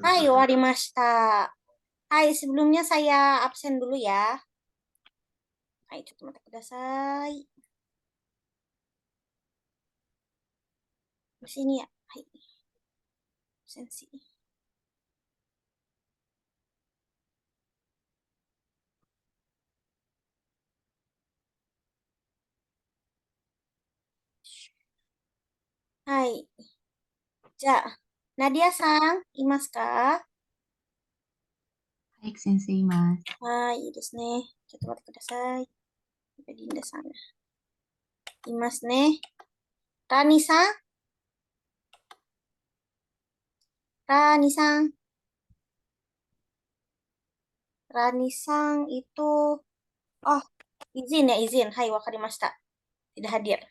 Hai, warimashita. Hai, sebelumnya saya absen dulu ya. Hai,ちょっと待ってください。Di sini ya. Hai, absensi. Hai. じゃあ、ナディアさん、いますか？はい、先生います。はい、いいですね。ちょっと待ってください。リンダさん、いますね。ラニさん、ラニさん、ラニさんitu, oh, izin ya, izin. Hai, wakarimashita. Tidak hadir.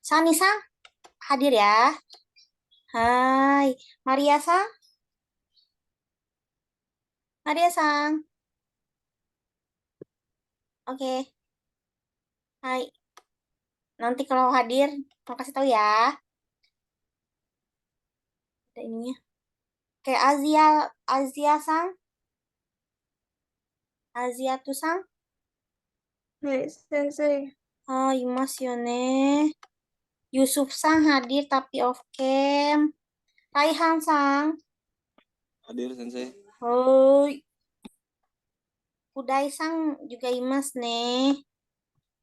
Sani sang, hadir ya. Hai, Maria sang, Maria sang. Oke, hai. Nanti kalau hadir, mau kasih tahu ya. Ada ininya. Kayak Azia, Azia sang, Azia tuh sang. はい、先生。Oh, imas yo ne. Yusuf sang hadir tapi off cam. Raihan sang. Hadir sensei. Hoi. Udai sang juga imas nih.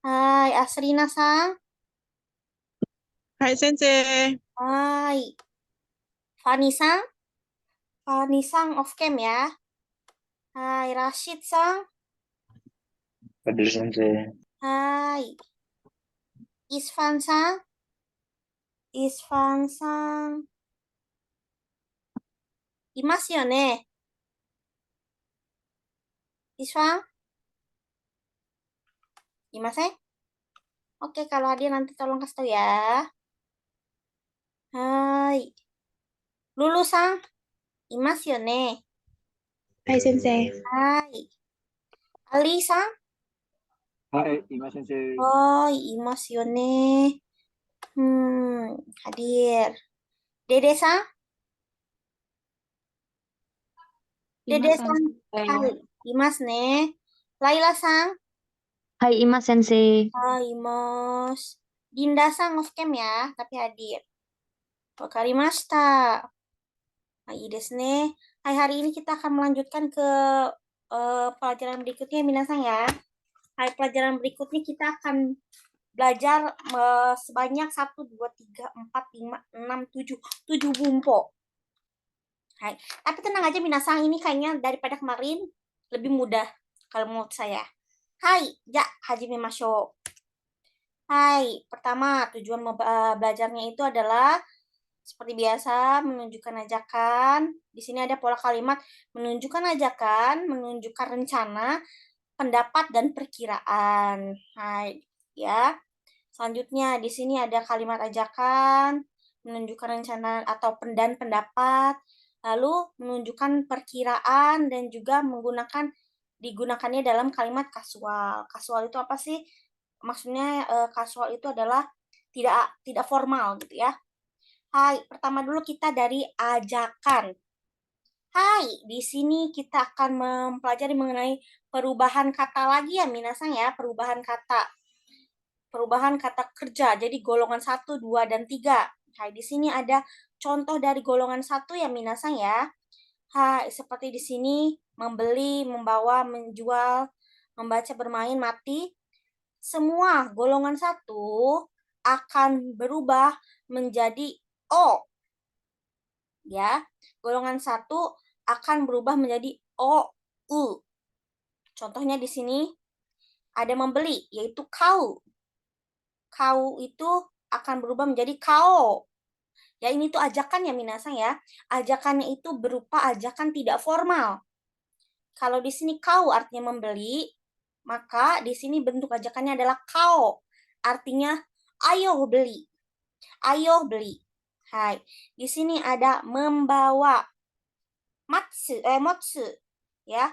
Hai, Asrina sang. はい、先生。Hai. Fani sang. Fani sang off cam ya. Hai, Rashid sang. Hadir sensei. Hai. Isfan sang. Isfan sang. Imas yo ne. Isfan. Imas. Oke, kalau hadir nanti tolong kasih tahu ya. Hai. Lulu sang. Imas yo ne. はい、先生。Hai. Ali sang. Hai, Ima sensei. Oh, imas yo ne. Hadir. Dede sang. Dede Imas sang. sensei. Hai. Imas ne. Laila sang. Hai, Imas sensei. Hai, Imas. Dinda sang off cam ya, tapi hadir. Wakarimashita. Nah,いいですね. Hai, hari ini kita akan melanjutkan ke pelajaran berikutnya, Minasang ya. Hai, pelajaran berikutnya kita akan belajar sebanyak 1, 2, 3, 4, 5, 6, 7. 7 bumpo. Hai. Tapi tenang aja, Minasang, ini kayaknya daripada kemarin lebih mudah kalau menurut saya. Hai, ya, hajime masho. Hai, pertama tujuan belajarnya itu adalah seperti biasa, menunjukkan ajakan. Di sini ada pola kalimat menunjukkan ajakan, menunjukkan rencana, pendapat, dan perkiraan. Hai, ya. Selanjutnya, di sini ada kalimat ajakan, menunjukkan rencana atau dan pendapat, lalu menunjukkan perkiraan, dan juga digunakannya dalam kalimat kasual. Kasual itu apa sih? Maksudnya kasual itu adalah tidak formal gitu ya. Hai, pertama dulu kita dari ajakan. Hai, di sini kita akan mempelajari mengenai perubahan kata lagi ya, Minasang ya, perubahan kata. Perubahan kata kerja, jadi golongan 1, 2, dan 3. Hai, di sini ada contoh dari golongan 1 ya, Minasang ya. Hai, seperti di sini, membeli, membawa, menjual, membaca, bermain, mati. Semua golongan 1 akan berubah menjadi O. Ya, golongan 1 akan berubah menjadi O, U. Contohnya di sini ada membeli, yaitu kau. Kau itu akan berubah menjadi kao. Ya, ini tuh ajakan ya, Minasang ya. Ajakannya itu berupa ajakan tidak formal. Kalau di sini kau artinya membeli, maka di sini bentuk ajakannya adalah kao. Artinya ayo beli. Ayo beli. Hai, di sini ada membawa. Motsu, ya.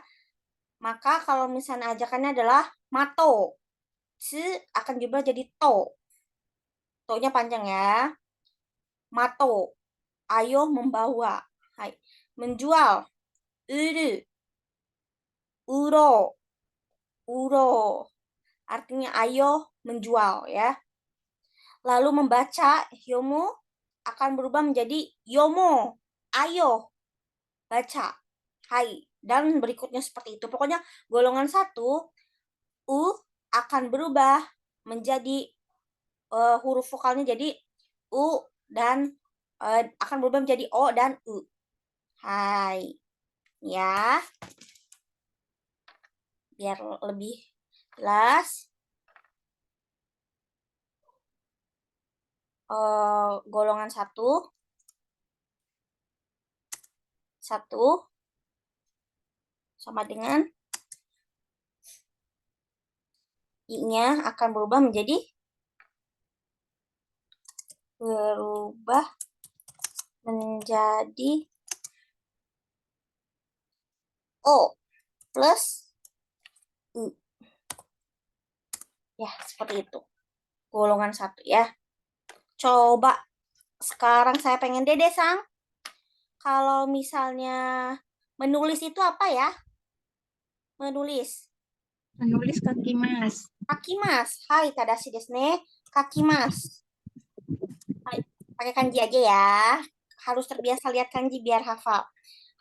Maka kalau misalnya ajakannya adalah mato, tsu akan diubah jadi to. To-nya panjang ya. Mato. ayo membawa. Hai. Menjual. Uru. Uro. Uro. Artinya ayo menjual ya. Lalu membaca, yomo akan berubah menjadi yomo. Ayo baca. Hai. Dan berikutnya seperti itu. Pokoknya golongan 1 u akan berubah menjadi huruf vokalnya jadi u dan akan berubah menjadi o dan u. Hai. Ya. Biar lebih jelas. Golongan 1 sama dengan i-nya akan berubah menjadi o plus u. Ya, seperti itu. Golongan 1 ya. Coba sekarang saya pengen Dede Sang. Kalau misalnya menulis itu apa ya? Menulis. Menulis kaki mas. Kakimas. Hai, tadashi desu ne. Kakimas. Hai, pakai kanji aja ya. Harus terbiasa lihat kanji biar hafal.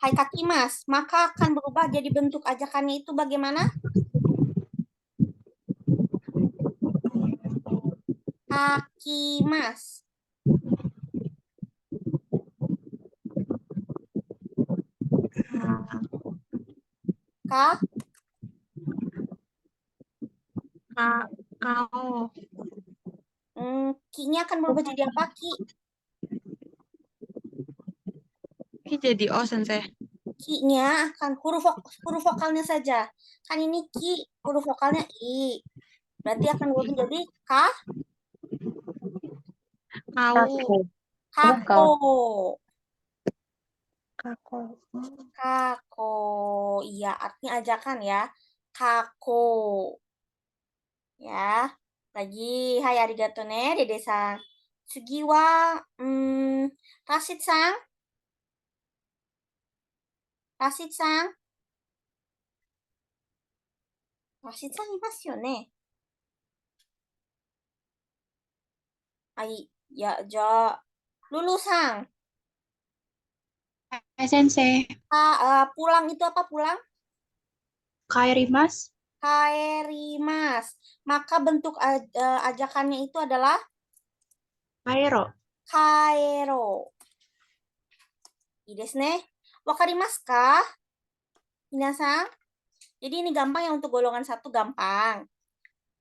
Hai kakimas. Maka akan berubah jadi bentuk ajakannya itu bagaimana? Kakimas. Ka. Kau. Ki-nya akan berubah jadi apa, Ki? Ki jadi O sensei. Ki-nya akan huruf vokalnya saja. Kan ini Ki, huruf vokalnya I. Berarti akan berubah jadi Ka. Kau. Kako. Kako. Kako. Iya, artinya ajakan ya. Kako. Ya. Lagi, hai arigato ne, Dede-san. Tsugi wa, Rashid-san. Rashid-san. Rashid-san imasu yo ne. Hai, ya, ja. Lulu-san. Hai sensei. Pulang itu apa pulang? Kaerimasu. Kaerimas. Maka bentuk ajakannya itu adalah Kairo. kaero. Ii desu ne. Wakarimasu ka? Minasan? Jadi ini gampang ya untuk golongan 1 gampang.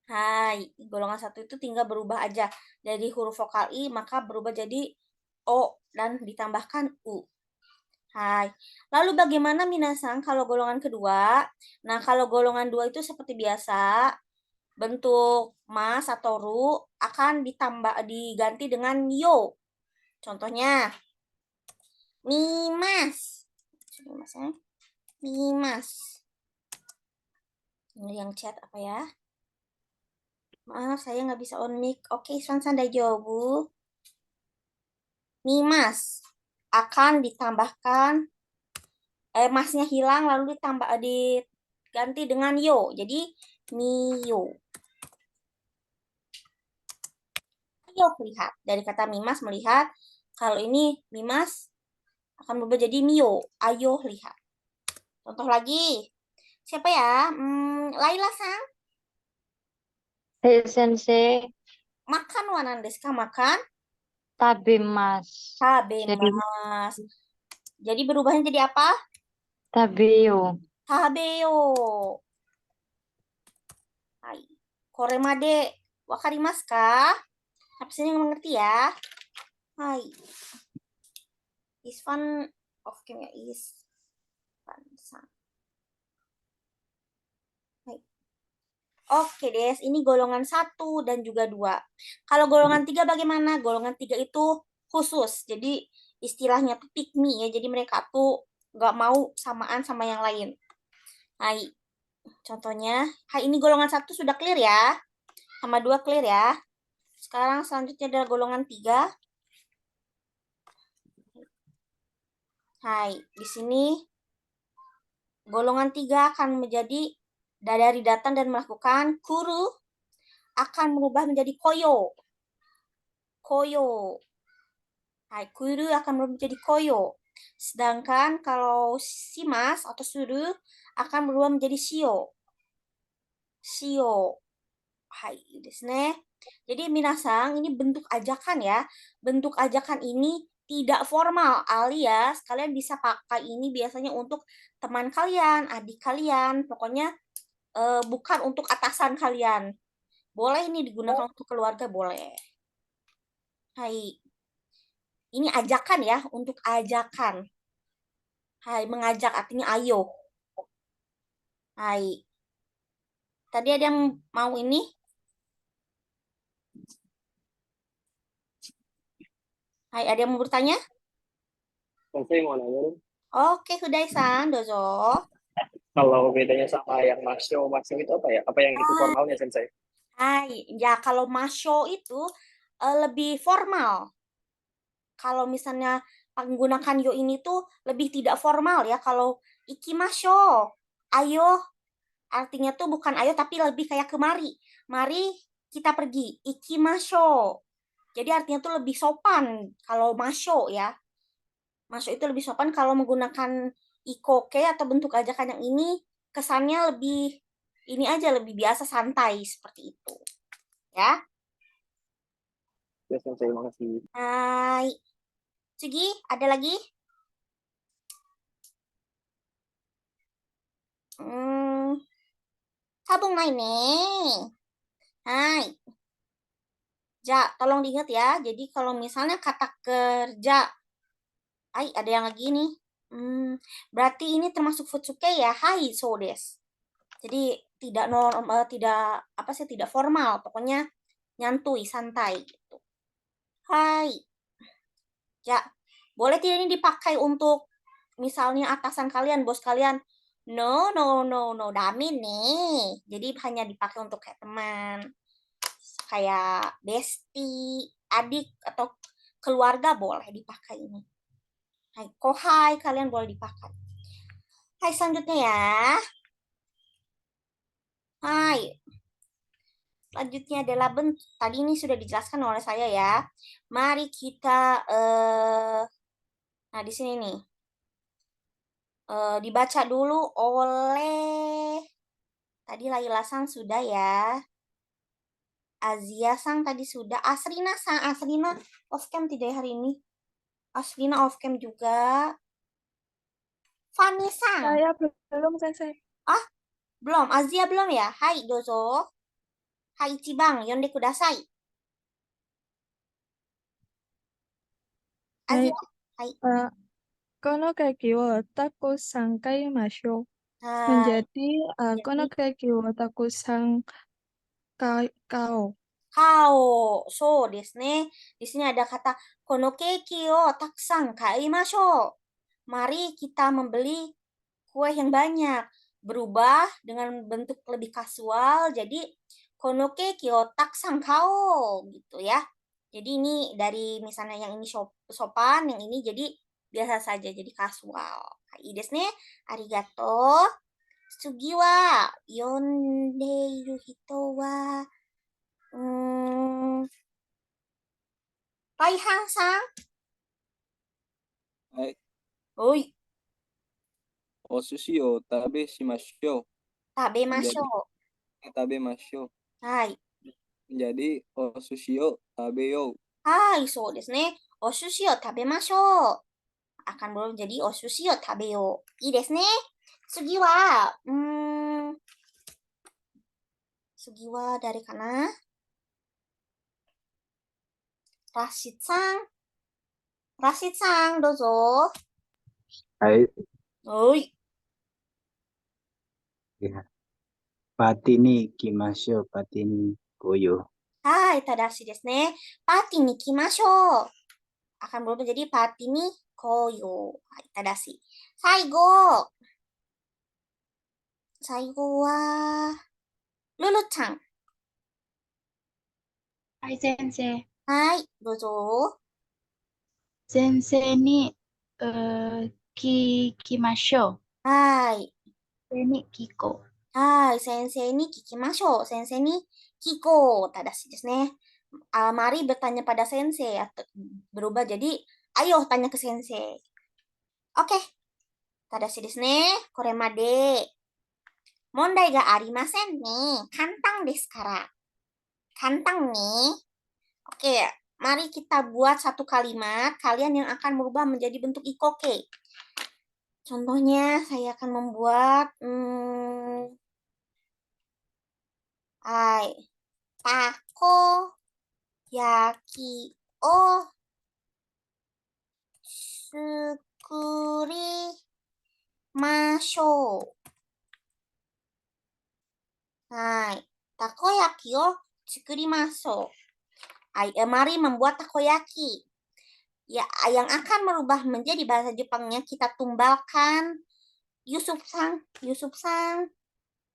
Hai, golongan 1 itu tinggal berubah aja dari huruf vokal I maka berubah jadi O dan ditambahkan U. Hai. Lalu bagaimana minasan kalau golongan kedua? Nah, kalau golongan 2 itu seperti biasa bentuk mas atau ru akan diganti dengan yo. Contohnya mimas. Mimas. Ini yang chat apa ya? Maaf, saya nggak bisa on mic. Oke, san-san daijoubu. Mimas akan ditambahkan masnya hilang lalu diganti dengan yo. Jadi miyo. Ayo lihat dari kata mimas melihat. Kalau ini mimas akan berubah jadi miyo. Ayo lihat. Contoh lagi. Siapa ya? Laila-san. Hai sensei, Makan wa nan desu ka? Makan? tabemas. Tabemas. Jadi berubahnya jadi apa? Tabeyo. Tabeyo. Hai. Koremade wakarimasu ka? Apa sih yang mengerti ya? Hai. This one of kimia is fun. Hai. Oke, Des. Ini golongan 1 dan juga 2. Kalau golongan 3 bagaimana? Golongan 3 itu khusus. Jadi istilahnya tuh pick me ya. Jadi mereka tuh nggak mau samaan sama yang lain. Hai. Contohnya, hai ini golongan 1 sudah clear ya. Sama 2 clear ya. Sekarang selanjutnya adalah golongan 3. Hai, di sini golongan 3 akan menjadi dari datang dan melakukan. Kuru akan berubah menjadi koyo. Koyo. Hai, kuru akan berubah menjadi koyo. Sedangkan kalau shimas atau suru akan berubah menjadi shio. Shio. Hai, desu ne. Jadi minasang, ini bentuk ajakan ya. Bentuk ajakan ini tidak formal, alias kalian bisa pakai ini biasanya untuk teman kalian, adik kalian, pokoknya bukan untuk atasan kalian. Boleh ini digunakan untuk keluarga, boleh. Hai, ini ajakan ya, untuk ajakan. Hai, mengajak artinya ayo. Hai. Tadi ada yang mau ini? Hai, ada yang mau bertanya? Sensei mau nanya dong, Oke, Hudai-san, dozo. kalau bedanya sama yang masyo itu apa ya? Apa yang itu formalnya, Sensei? Hai, ya kalau masyo itu lebih formal. Kalau misalnya menggunakan yo ini tuh lebih tidak formal ya. Kalau ikimasho, ayo, artinya tuh bukan ayo tapi lebih kayak kemari. Mari kita pergi. Ikimasho. Jadi artinya tuh lebih sopan kalau masho ya. Masho itu lebih sopan kalau menggunakan ikoke atau bentuk ajakan yang ini kesannya lebih ini aja lebih biasa santai seperti itu. Ya. Ya, Sensei, makasih. Hai. Sugi, ada lagi? Sabung nai nih. Hai. Ja, tolong diingat ya. Jadi kalau misalnya kata kerja, ada yang lagi nih. Berarti ini termasuk futsuke ya. Hai, so des. Jadi tidak formal. Pokoknya nyantui, santai gitu. Hai. Ja, boleh tidak ini dipakai untuk misalnya atasan kalian, bos kalian? No, no, no, no, dami nih. Jadi hanya dipakai untuk kayak teman, kayak bestie, adik atau keluarga boleh dipakai ini. Hai, kohai kalian boleh dipakai. Hai, selanjutnya ya. Hai. Selanjutnya adalah bentuk. Tadi ini sudah dijelaskan oleh saya ya. Mari kita nah di sini nih. Dibaca dulu oleh tadi Laila-san sudah ya. Azia-san tadi sudah. Asrina-san, Asrina off cam tidak hari ini? Asrina off cam juga. Fanny-san. Saya belum, Sensei. Ah, belum. Azia belum ya? Hai, dozo. Hai, Ichibang, yonde kudasai. Azia, hai. このケーキをたくさん買いましょう。 Hai. Menjadi, Jadi, このケーキをたくさん買おう。 kao, so desu ne. Di sini ada kata kono keiki o takusan kaimashou. Mari kita membeli kue yang banyak. Berubah dengan bentuk lebih kasual. Jadi kono keiki o takusan kao gitu ya. Jadi ini dari misalnya yang ini sopan, yang ini jadi biasa saja, jadi kasual. Hai desu ne. Arigato. Sugi wa yondeiru hito wa Raihan-san. Hai, Oi, o sushi o tabe shimashou. tabemashou. Tabemashou. Hai. Jadi, o sushi o tabeyou. Hai, so desu ne. O sushi o tabemashou. Akan berubah menjadi o sushi o tabeyou. Ii desu ne. Sugi wa, sugi wa dari kana? Rashid-san. Rashid-san, dozo. Hai, Oi. ya. Pati ni kimasho, pati ni koyo. Hai, tadashi desu ne. Pati ni kimashou. Akan berubah menjadi pati ni koyo. Hai, tadashi. Saigo. Saigo wa Lulu-chan. はい、先生。はい、どうぞ。先生に、ケ kikimashou. Hai. Ni Kiko. Hai, sensei ni kikimashou. Sensei ni Kiko. Tadashi desu ne. Mari bertanya pada sensei. Atau berubah jadi, ayo tanya ke sensei. Oke. Tadashi desu ne. Kore made. Mondai ga arimasen ne. Kantang desu kara. Kantang nih. Oke, mari kita buat satu kalimat kalian yang akan merubah menjadi bentuk ikoke. Contohnya saya akan membuat hai, tako yaki o sukuri mashou. Hai, takoyaki o tsukurimashou. Mari membuat takoyaki. Ya, yang akan merubah menjadi bahasa Jepangnya kita tumbalkan Yusuf-san. Yusuf-san.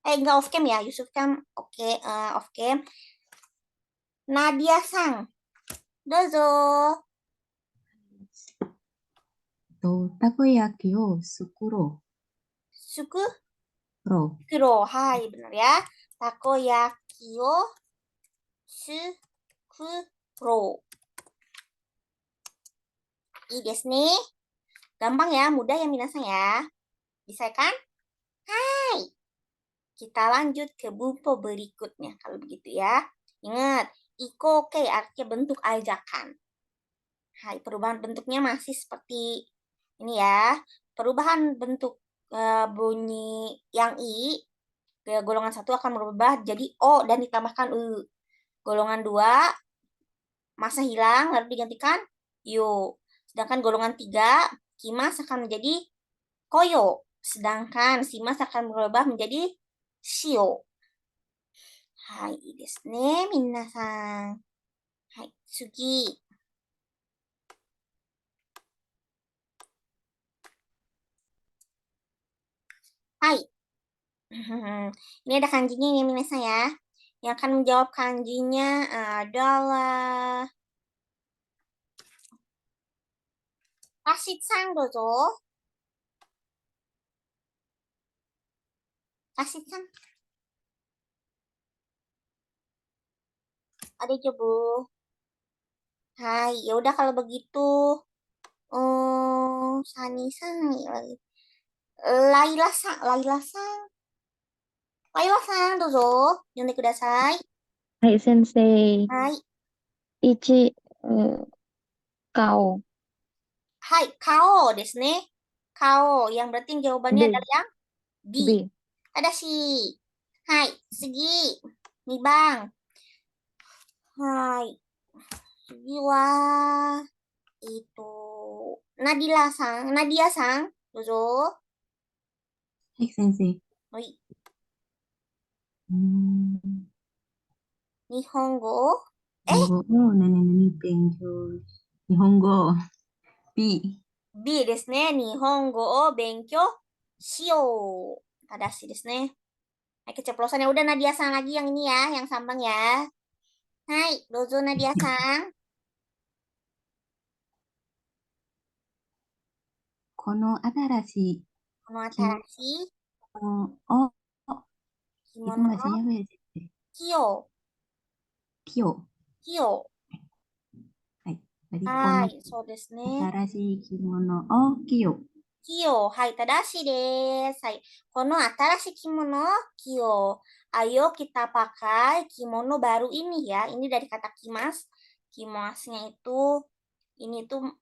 Enggak off cam ya, Yusuf-san. Oke, off cam. Nadia-san. Dozo. Takoyaki o sukuro. Sukuro. Hai, benar ya. Takoyaki o sukuro. Ii desu ne. Gampang ya, mudah ya minasan ya. Bisa kan? Hai. Kita lanjut ke bunpo berikutnya kalau begitu ya. Ingat, ikoke artinya bentuk ajakan. Hai, perubahan bentuknya masih seperti ini ya. Perubahan bentuk bunyi yang i golongan 1 akan berubah jadi o dan ditambahkan u. Golongan 2 masa hilang lalu digantikan yo. Sedangkan golongan 3 kimas akan menjadi koyo. Sedangkan simas akan berubah menjadi shio. Hai, desu ne, minasan. Hai, tsugi. Hai. Ini ada kanjinya ya minasan ya. Yang akan menjawab kanjinya adalah Rashid-san dozo. Rashid-san. Ada coba. Hai, ya udah kalau begitu. Sani-san lagi. Laila-san, Laila-san dozo. Yonde kudasai. Hai sensei. Hai. Ichi kao. Hai, kao desu ne. Kao, yang berarti jawabannya B. adalah yang B. B. Tadashi. Hai, sugi. Nih bang. Hai. Sugi wa itu Nadia-san, dozo. Hai, sensei. Oi. Nihongo. Nihongo o nani benkyou. Nihongo B. B desu ne. Nihongo o benkyou shiyou. Tadashi desu ne. Hai, keceplosan ya udah Nadia-san lagi yang ini ya, yang sambang ya. Hai, dozo Nadia-san. Kono atarashi kimono o itu kimono bahasa Jawa ya, sensei. Kyo. Hai, tadi kono Hai, so desu ne. atarashi kimono o kyo. Kyo. Hai, tadashi desu. Hai, kono atarashi kimono kyo. Ayo kita pakai kimono baru ini ya. Ini dari kata kimas. Kimasnya itu, ini tuh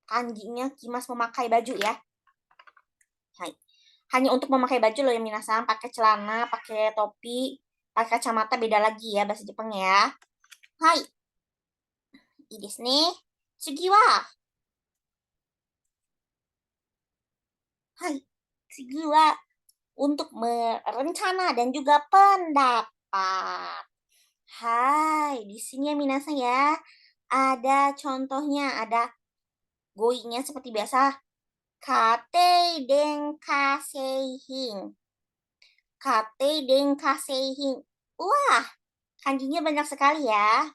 kanjinya kimas memakai baju ya. Hai. Hanya untuk memakai baju loh ya minasan. Pakai celana, pakai topi, pakai kacamata beda lagi ya bahasa Jepang ya. Hai. Ii desu ne. Tsugi wa. Hai. Tsugi wa untuk merencana dan juga pendapat. Hai, di sini ya minasan ya. Ada contohnya, ada goinya seperti biasa. Katei denka seihin. Katei denka seihin. Wah, kanjinya banyak sekali ya.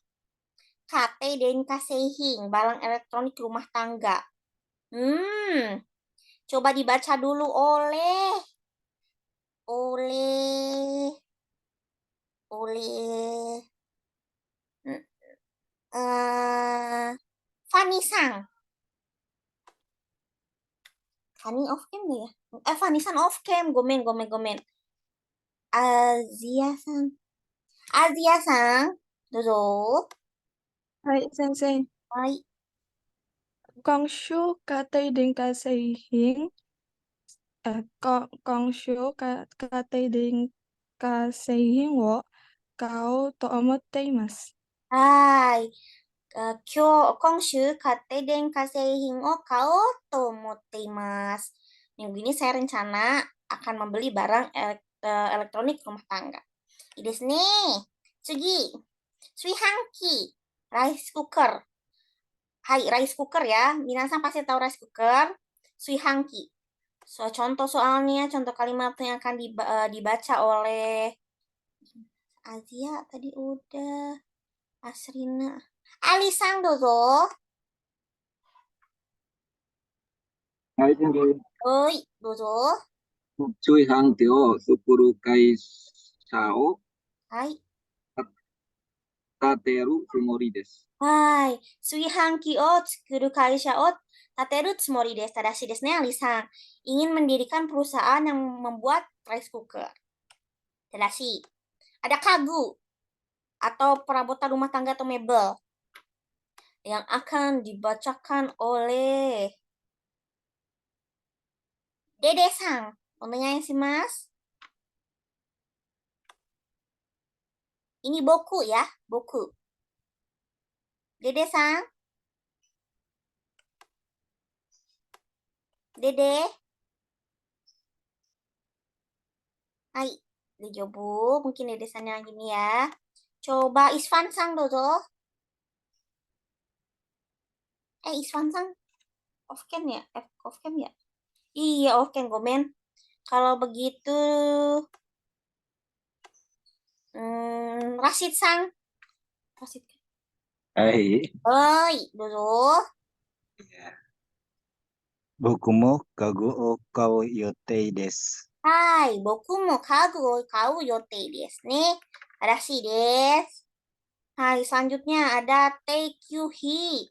Katei denka seihin, barang elektronik rumah tangga. Coba dibaca dulu oleh oleh Fanny Sang. Fanny off cam nggak ya? Fanny Sang off cam. Gomen. Azia Sang. Dozo. Hai, Sensei. Hai. Kongshu katei ding kaseihin. Kongshu katei ding kaseihin wo kao to omotte imasu. Hai. Kongshu kate den kaseihin o kao to omotte imasu. Minggu ini saya rencana akan membeli barang elektronik rumah tangga. Ini desu ne. Tsugi. Suihanki. Rice cooker. Hai, rice cooker ya. Minasan pasti tahu rice cooker. Suihanki. Contoh soalnya, contoh kalimat yang akan dibaca oleh Azia tadi udah. Asrina. Alisang dozo. Hai, Sensei. Oi, dozo. 注意判定を作る会社を Hai. 建てるつもりです。Hai. Suihanki o tsukuru kaisha o tateru tsumori desu. Tadashi desu ne, Alisang. Ingin mendirikan perusahaan yang membuat rice cooker. Tadashi. Ada kagu atau perabotan rumah tangga atau mebel yang akan dibacakan oleh Dede Sang. Onegai shimasu. Ini boku ya, boku. Dede Sang. Dede. Hai. Dejobu. Mungkin Dede Sang yang gini ya. Coba Isvan Sang dozo. Isvan Sang. Off cam ya? Off cam ya? Iya, off cam, gomen. Kalau begitu, Rashid Sang. Rashid. はい。 Oi, dozo. Boku mo kagu o kao yotei desu. Hai, boku mo kagu o kau yotei desu ne. Tadashi desu. Hai, selanjutnya ada Tekyuhi.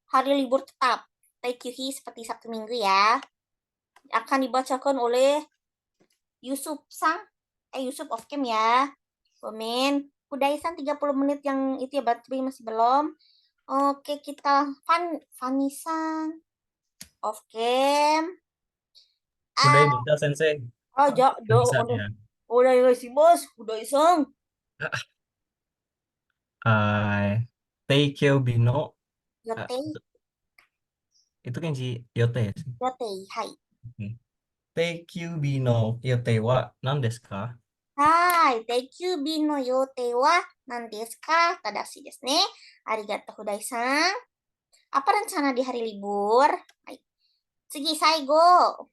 Hari libur tetap. Tekyuhi seperti Sabtu Minggu ya. Akan dibacakan oleh Yusuf Sang. Yusuf off cam ya. Komen. Kudai-san 30 menit yang itu ya, berarti masih belum. Oke, kita Fanny Sang. Off cam. Udah bisa Sensei. Bisa ya. Udah sih bos. Kudai-san. Teikyo Bino. Yotei. Itu kanji yote ya sih. Yotei. Hai. Teikyo Bino yote wa nan desu ka? Hai, Tekyubi no yote wa nan desu ka? Tadashi desu ne. Arigatou Hudai-san. Apa rencana di hari libur? Hai. Tsugi saigo.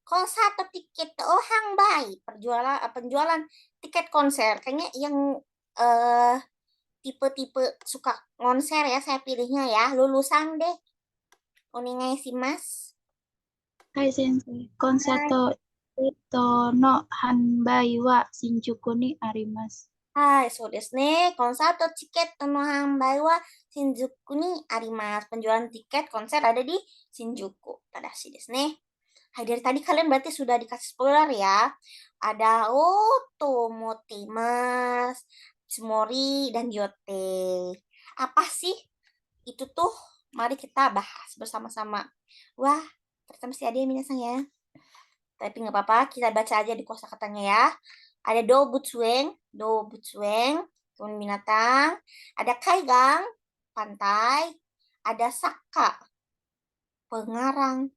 Konser tiket hanbai. Penjualan tiket konser. Kayaknya yang tipe-tipe suka konser ya, saya pilihnya ya. Lulusan deh. Onegai shimasu. Hai Sensei, konsato no hanbai wa Shinjuku ni arimasu. Hai, so desu ne. Konsato tiket no hanbai wa Shinjuku ni arimasu. Penjualan tiket konser ada di Shinjuku. Tadashi desu ne. Hai, dari tadi kalian berarti sudah dikasih spoiler ya. Ada Otomotemas, Tsumori, dan Yote. Apa sih itu tuh? Mari kita bahas bersama-sama. Wah, ternyata masih ada ya minasan ya. Tapi nggak apa-apa, kita baca aja di kosakatanya ya. Ada dobutsueng, kebun binatang. Ada kaigang, pantai. Ada saka, pengarang.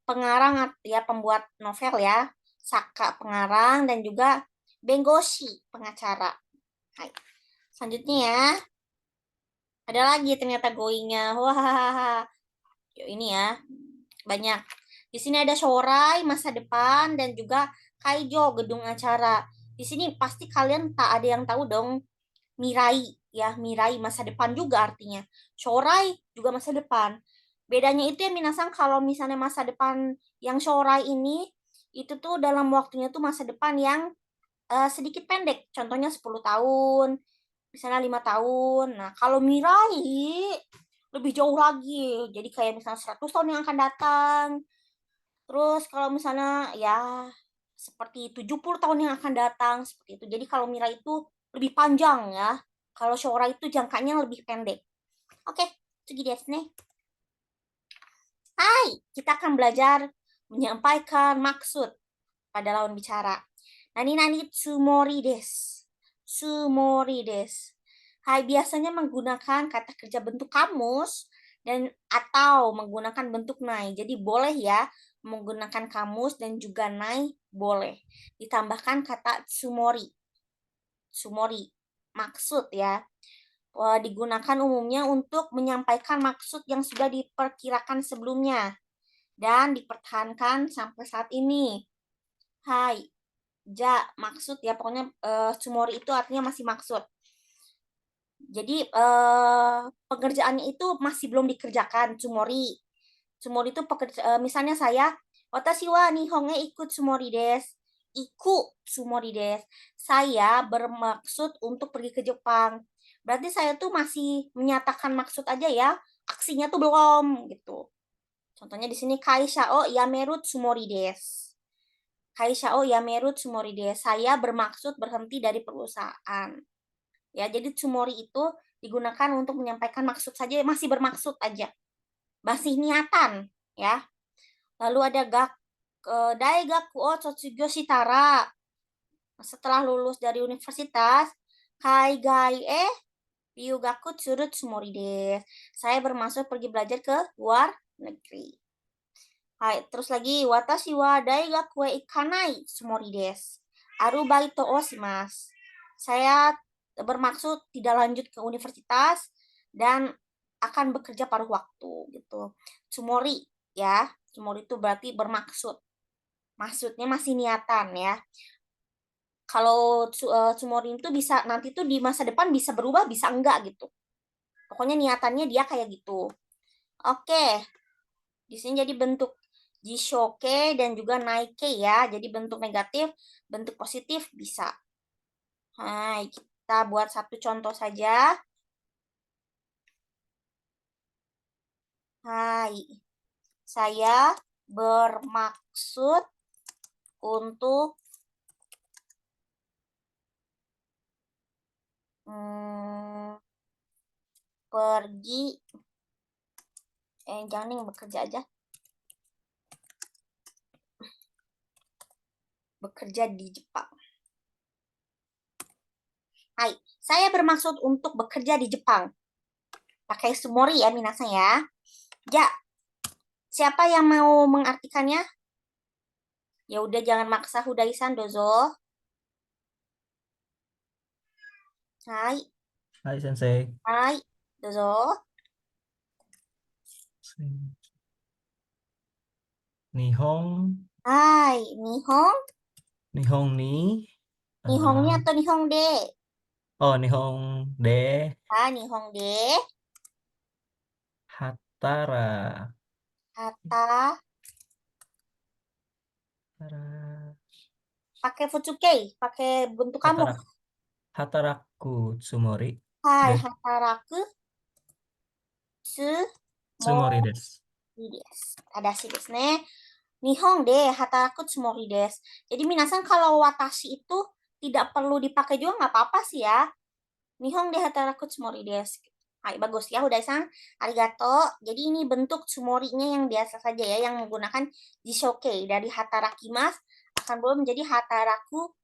Pengarang ya, pembuat novel ya. Saka, pengarang. Dan juga bengoshi, pengacara. Hai. Selanjutnya ya. Ada lagi ternyata going-nya. Wah. Yuk, ini ya. Banyak. Di sini ada Shorai, masa depan, dan juga Kaijo, gedung acara. Di sini pasti kalian tak ada yang tahu dong. Mirai, ya. Mirai, masa depan juga artinya. Shorai juga masa depan. Bedanya itu ya minasang, kalau misalnya masa depan yang shorai ini, itu tuh dalam waktunya tuh masa depan yang sedikit pendek. Contohnya 10 tahun, misalnya 5 tahun. Nah, kalau mirai lebih jauh lagi. Jadi kayak misalnya 100 tahun yang akan datang. Terus kalau misalnya ya seperti 70 tahun yang akan datang, seperti itu. Jadi kalau mirai itu lebih panjang ya. Kalau shorai itu jangkanya lebih pendek. Oke, sugi desu ne. Hai, kita akan belajar menyampaikan maksud pada lawan bicara. Nani tsumori desu. Tsumori desu. Hai biasanya menggunakan kata kerja bentuk kamus dan atau menggunakan bentuk nai. Jadi boleh ya menggunakan kamus dan juga nai boleh. Ditambahkan kata tsumori. Tsumori, maksud ya. Digunakan umumnya untuk menyampaikan maksud yang sudah diperkirakan sebelumnya dan dipertahankan sampai saat ini. Hai, maksud ya, pokoknya tsumori itu artinya masih maksud. Jadi pekerjaannya itu masih belum dikerjakan, tsumori. Tsumori itu misalnya saya, watashi wa nihon e iku tsumori desu. Iku tsumori desu. Saya bermaksud untuk pergi ke Jepang. Berarti saya tuh masih menyatakan maksud aja ya, aksinya tuh belum gitu. Contohnya di sini kaisha o yameru tsumori desu. Kaisha o yameru tsumori desu. Saya bermaksud berhenti dari perusahaan. Ya, jadi tsumori itu digunakan untuk menyampaikan maksud saja, masih bermaksud aja. Masih niatan, ya. Lalu ada daigaku o chotsugyo shitara. Setelah lulus dari universitas, kaigai e ryugaku tsuru tsumori desu. Saya bermaksud pergi belajar ke luar negeri. Hai, terus lagi watashi wa daigaku e ikanai tsumori desu. Arubaito o shimasu. Saya bermaksud tidak lanjut ke universitas dan akan bekerja paruh waktu gitu. Tsumori ya. Tsumori itu berarti bermaksud. Maksudnya masih niatan ya. Kalau tsumori itu bisa nanti tuh di masa depan bisa berubah, bisa enggak gitu. Pokoknya niatannya dia kayak gitu. Oke. Di sini jadi bentuk jishoke dan juga naike ya. Jadi bentuk negatif, bentuk positif bisa. Hai, kita buat satu contoh saja. Hai. Saya bermaksud untuk pergi jangan nih bekerja aja. Bekerja di Jepang. Hai, saya bermaksud untuk bekerja di Jepang. Pakai tsumori ya minasan ya. Ya. Siapa yang mau mengartikannya? Ya udah jangan maksa, Hudai-san dozo. Hai. Hai Sensei. Hai, dozo. Nihong. Hai, nihong. Nihong ni. Nihongnya atau nihong de? Oh, nihong de. Nihong de. Hatara. Pakai futsuke, pakai bentuk kamu. Hataraku tsumori. Hai, desu. hataraku Tsumori desu. Tadashi desu ne. Nihong de hataraku tsumori desu. Jadi minasan kalau watashi itu tidak perlu dipakai juga nggak apa-apa sih ya. Nihong de hataraku tsumori desu. Hai, bagus ya Hudai-san. Arigato. Jadi ini bentuk tsumori-nya yang biasa saja ya, yang menggunakan jishoke. Dari hatarakimasu akan berubah menjadi hataraku.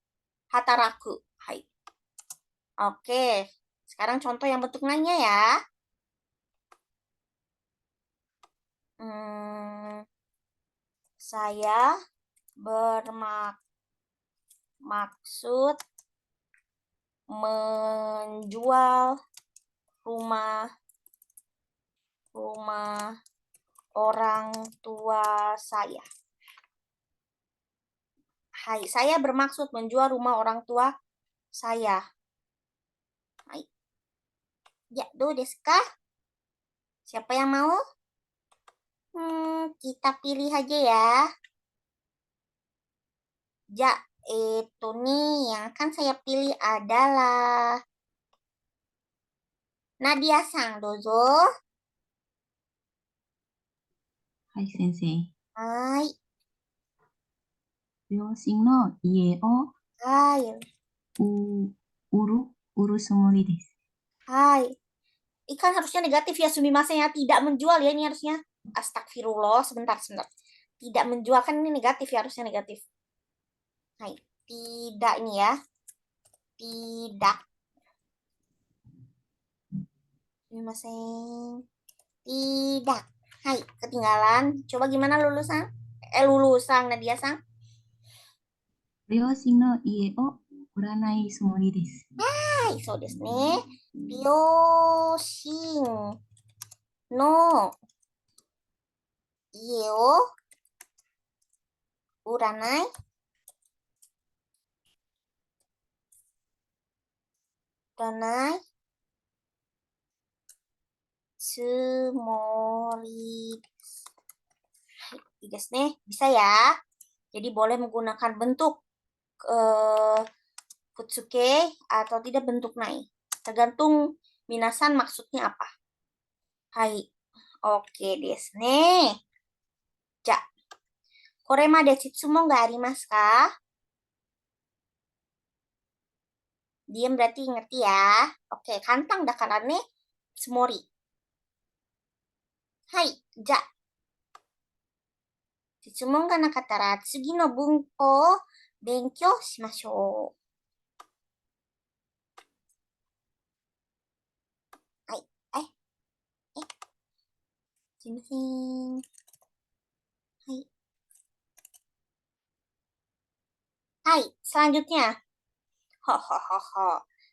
Hai. Oke. Sekarang contoh yang bentuk nanya ya. Saya bermaksud menjual rumah orang tua saya. Hai, saya bermaksud menjual rumah orang tua saya. Hai. Ya, do desu ka? Siapa yang mau? Kita pilih aja ya. Ja, itu nih yang akan saya pilih adalah Nadia-san, dozo. はい、先生。 Hai, 両親の家を hai, 売るつもりです。 hai. Ikan harusnya negatif ya, sumimasen ya. Tidak menjual ya, ini harusnya. Astagfirullah, sebentar. Tidak menjual, kan ini negatif ya, harusnya negatif. Hai, tidak ini ya. Tidak. Sumimasen. Tidak. Hai, ketinggalan. Coba gimana lulusan? Lulusan, Nadia-san. 両親の家を売らないつもりです。 はい、そうですね。両親の家を売らないつもりです。はい、いいですね。Bisa ya. Jadi boleh menggunakan bentuk futsuke atau tidak bentuk nai. Tergantung minasan maksudnya apa. Hai. Oke desu ne. Ja. Kore made shitsumo ga arimasu ka? Diam berarti ngerti ya. Oke, kantang dakara ne. Tsumori. Hai, ja. Shitsumon ga nakatta tsugi no bunko o benkyou shimashou. Hai, sumimasen. Hai. Hai, selanjutnya.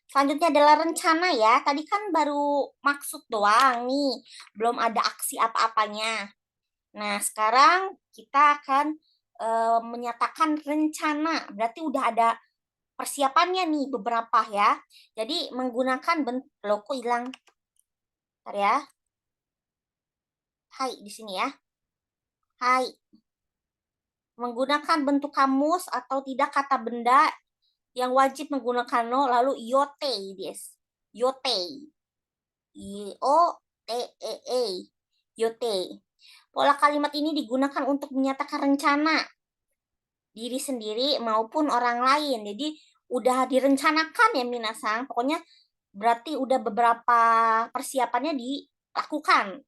Selanjutnya adalah rencana ya. Tadi kan baru maksud doang nih. Belum ada aksi apa-apanya. Nah, sekarang kita akan menyatakan rencana. Berarti udah ada persiapannya nih beberapa ya. Jadi menggunakan bentuk logo hilang. Bentar ya. Hai di sini ya. Hai. Menggunakan bentuk kamus atau tidak kata benda yang wajib menggunakan no lalu yote desu. Yote. I-O-T-E-E. Yote. Pola kalimat ini digunakan untuk menyatakan rencana diri sendiri maupun orang lain. Jadi udah direncanakan ya minasang. Pokoknya berarti udah beberapa persiapannya dilakukan.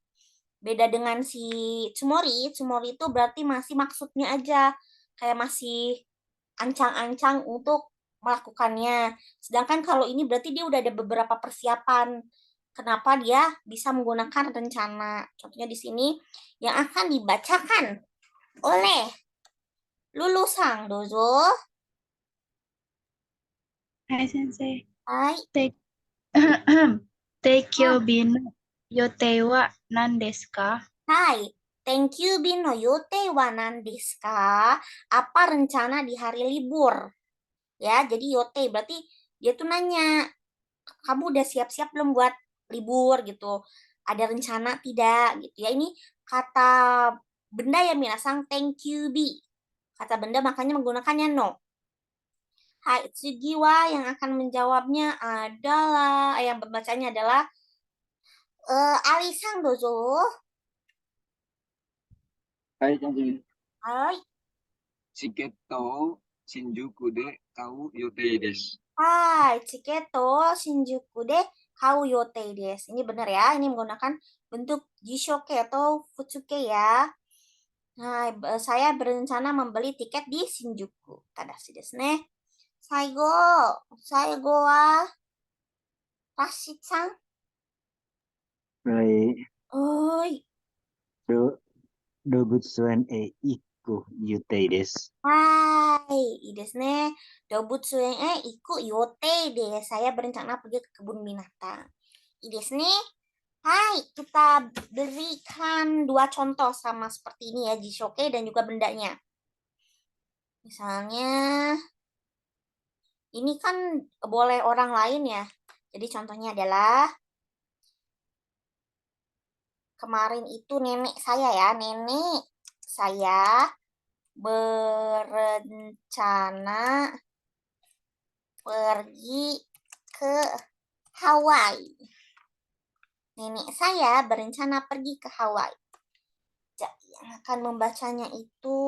Beda dengan si Tsumori. Tsumori itu berarti masih maksudnya aja. Kayak masih ancang-ancang untuk melakukannya. Sedangkan kalau ini berarti dia udah ada beberapa persiapan. Kenapa dia bisa menggunakan rencana. Contohnya di sini yang akan dibacakan oleh Lulu-san, dozo. はい、先生。 Hai. 定休日の予定は何ですか？ Hai. Thank you bin no yote wa nan desu ka? Apa rencana di hari libur? Ya, jadi yote berarti dia tuh nanya, kamu udah siap-siap belum buat libur gitu? Ada rencana tidak gitu ya. Ini kata benda ya minasang thank you bi. Kata benda makanya menggunakannya no. Hai, tsugi wa yang akan menjawabnya adalah yang membacanya adalah Ali-san dozo. はい、先生。 Hai. チケットを新宿で買う予定です。 Hai, chiketo Shinjuku de kau yote desu. Ini benar ya, ini menggunakan bentuk jishoke atau futsuke ya. Nah, saya berencana membeli tiket di Shinjuku. Tadashi desu ne. Saigo wa Rashid-san. はい。 Oi. 動物園へ行く予定です。 Hai, i desu ne. Dobutsuen iku yote desu. Saya berencana pergi ke kebun binatang. I desu ne. Hai, kita berikan 2 contoh sama seperti ini ya, jishoke dan juga bendanya. Misalnya, ini kan boleh orang lain ya. Jadi contohnya adalah kemarin itu nenek saya ya, nenek saya berencana pergi ke Hawaii. Nenek saya berencana pergi ke Hawaii. Jadi yang akan membacanya itu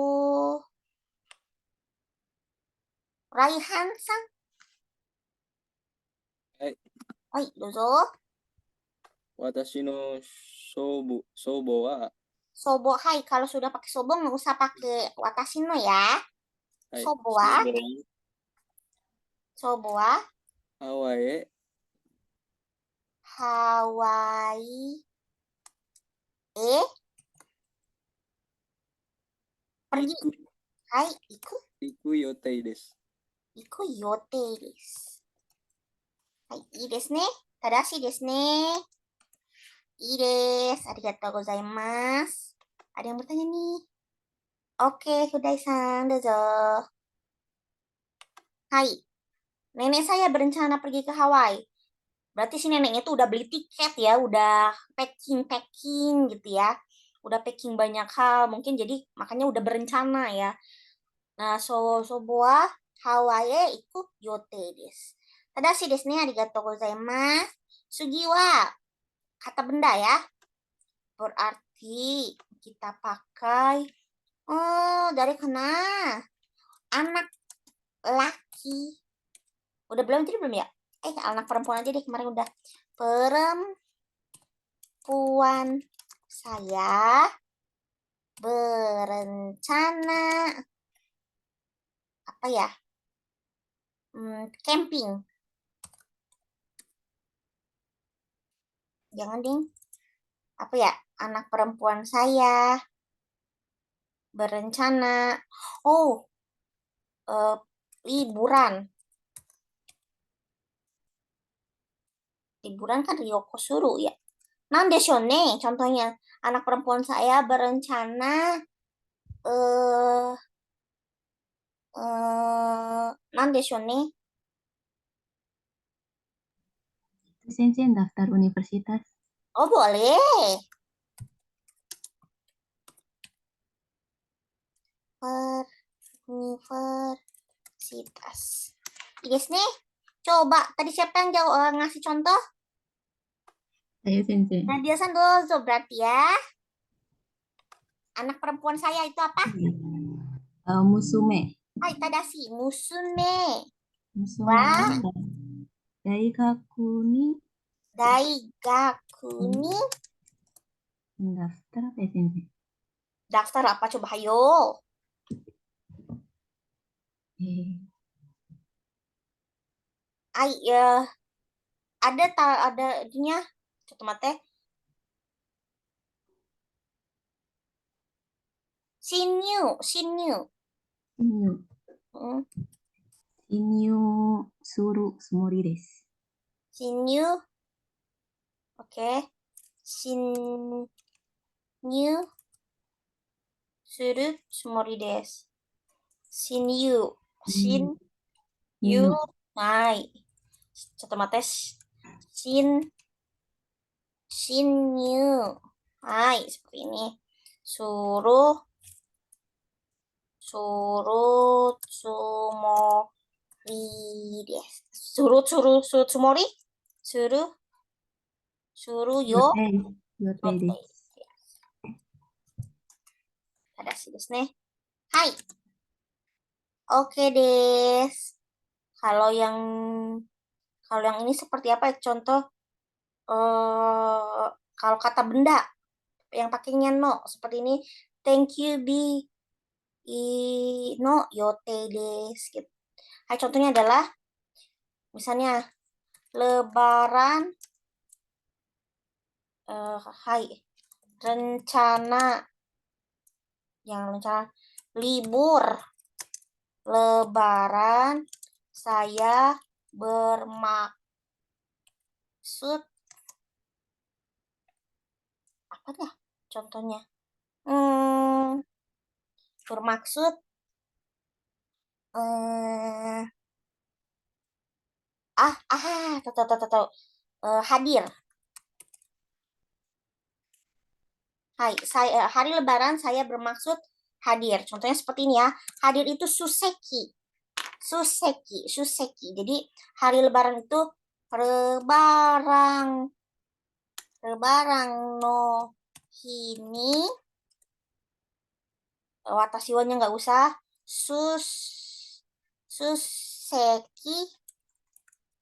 Raihan-san. はい。はい、どうぞ。私の祖母は、 Sobo, hai. Kalau sudah pakai sobo, nggak usah pakai watashi no ya. はい、 Sobo wa, 祖母は sobo wa, ハワイへ Hawaii. Pergi. 行く、はい、行く予定です。行く予定です。はい、いいですね。正しいですね。いいです。ありがとうございます。Ada yang bertanya nih? Oke, Hudai-san, dozo. Hai, nenek saya berencana pergi ke Hawaii. Berarti si neneknya tuh udah beli tiket ya, udah packing gitu ya. Udah packing banyak hal, mungkin jadi makanya udah berencana ya. Nah, sobo wa Hawaii iku yote desu. Tadashi desu ne, arigatou gozaimasu. Sugi wa kata benda ya. Berarti kita pakai dari kena anak laki. Udah belum tadi belum ya? Anak perempuan aja deh, kemarin udah. Perempuan saya berencana apa ya? Camping. Jangan ding. Apa ya? Anak perempuan saya berencana liburan. Liburan kan Ryoko Suru ya. Nandeshou ne, contohnya anak perempuan saya berencana nandeshou ne. Sensei daftar universitas. Oh, boleh. Universitas. Yes nih. Coba, tadi siapa yang ngasih contoh? Saya Sensei. Nadia-san dozo berarti ya. Anak perempuan saya itu apa? Musume. Hai, tadashi. Musume. Musume Wah. wa daigaku ni Daigaku ni. Daftar apa ya, Sensei? Daftar apa coba hayo? Ada ininya. Coba mate. Shinyu. Inyu. Hmm. Inyu suru sumori desu. Shinyu. Oke. Shinyu suru sumori desu. Shinyu. Shinyu. Hai. Coba mate. Shinyu. Hai, seperti ini. Suruh sumori desu. Suruh sumori? Suruh Yotei yotei. desu. Tadashi desu ne. Hai. Oke, des. Kalau yang ini seperti apa? Contoh kalau kata benda yang pakainya no seperti ini. Thank you no yote desu gitu. Hai, contohnya adalah misalnya lebaran rencana libur lebaran saya bermaksud apa dah contohnya bermaksud tahu hadir Hai, hari lebaran saya bermaksud hadir. Contohnya seperti ini ya. Hadir itu suseki. Suseki. Jadi hari lebaran itu rebarang no hini. Watashi wa-nya nggak usah. Suseki.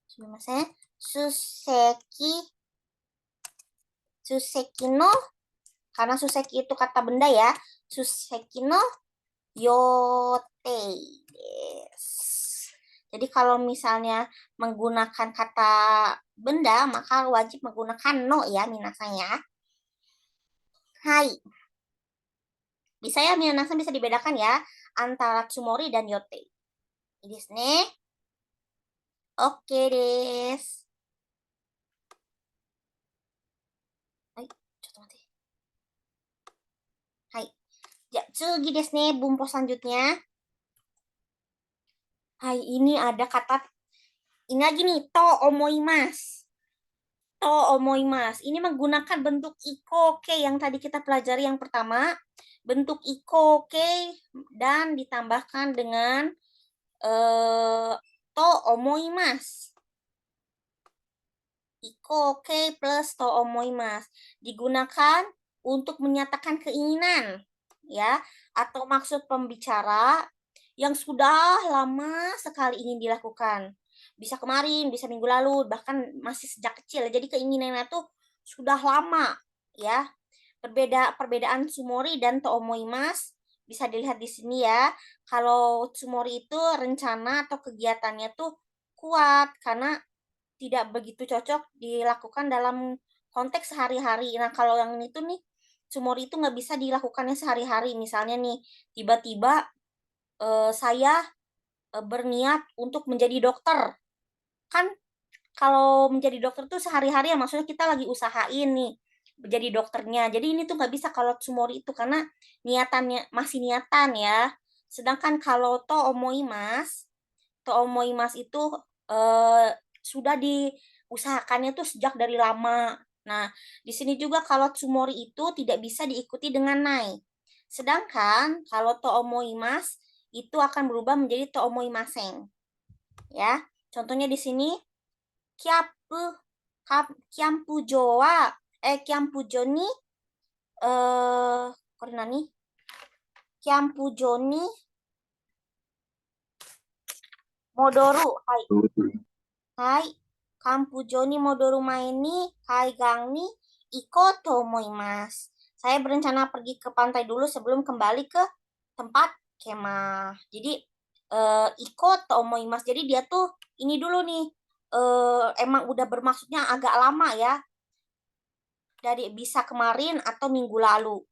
Sumimasen. Suseki no. Karena suseki itu kata benda ya. Suseki no yotei desu. Jadi kalau misalnya menggunakan kata benda, maka wajib menggunakan no ya minasan ya. Hai. Bisa ya minasan bisa dibedakan ya antara tsumori dan yotei. Ini desu ne. Oke desu. Hai, coba mati. Hai. Ya, tsugi desu ne, bumpo selanjutnya. Hai, ini ada kata, ini lagi nih, to omoimasu. To omoimasu. Ini menggunakan bentuk ikoke yang tadi kita pelajari yang pertama. Bentuk ikoke dan ditambahkan dengan to omoimasu. Ikoke plus to omoimasu. Digunakan untuk menyatakan keinginan, ya, atau maksud pembicara yang sudah lama sekali ingin dilakukan. Bisa kemarin, bisa minggu lalu, bahkan masih sejak kecil. Jadi keinginannya tuh sudah lama, ya. Perbedaan tsumori dan to omoimasu bisa dilihat di sini ya. Kalau tsumori itu rencana atau kegiatannya tuh kuat karena tidak begitu cocok dilakukan dalam konteks sehari-hari. Nah, kalau yang ini tuh nih, tsumori itu nggak bisa dilakukannya sehari-hari. Misalnya nih, tiba-tiba saya berniat untuk menjadi dokter. Kan kalau menjadi dokter tuh sehari-hari ya, maksudnya kita lagi usahain nih menjadi dokternya. Jadi ini tuh nggak bisa kalau tsumori itu karena niatannya masih niatan ya. Sedangkan kalau to omoimasu itu sudah diusahakannya tuh sejak dari lama. Nah, di sini juga kalau tsumori itu tidak bisa diikuti dengan nai. Sedangkan kalau to omoimasu itu akan berubah menjadi to omoimaseng. Ya, contohnya di sini Kyampujo ni Kyampujo ni modoru. Hai. Kyampujo ni modoru mae ni kaigang ni iko to omoimasu. Saya berencana pergi ke pantai dulu sebelum kembali ke tempat kemah. Jadi iko to omoimasu. Jadi dia tuh ini dulu nih emang udah bermaksudnya agak lama ya. Dari bisa kemarin atau minggu lalu.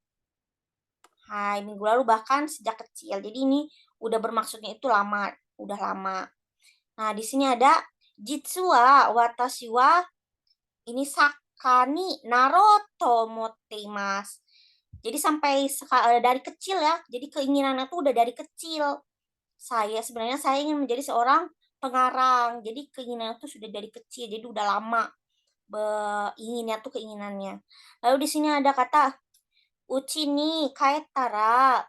Hai, minggu lalu bahkan sejak kecil. Jadi ini udah bermaksudnya itu lama, udah lama. Nah, di sini ada jitsu wa watashi wa ini sakani naroto motteimasu. Jadi sampai dari kecil ya. Jadi keinginannya tuh udah dari kecil. Sebenarnya saya ingin menjadi seorang pengarang. Jadi keinginannya tuh sudah dari kecil. Jadi udah lama inginnya tuh keinginannya. Lalu di sini ada kata uchi ni kaetara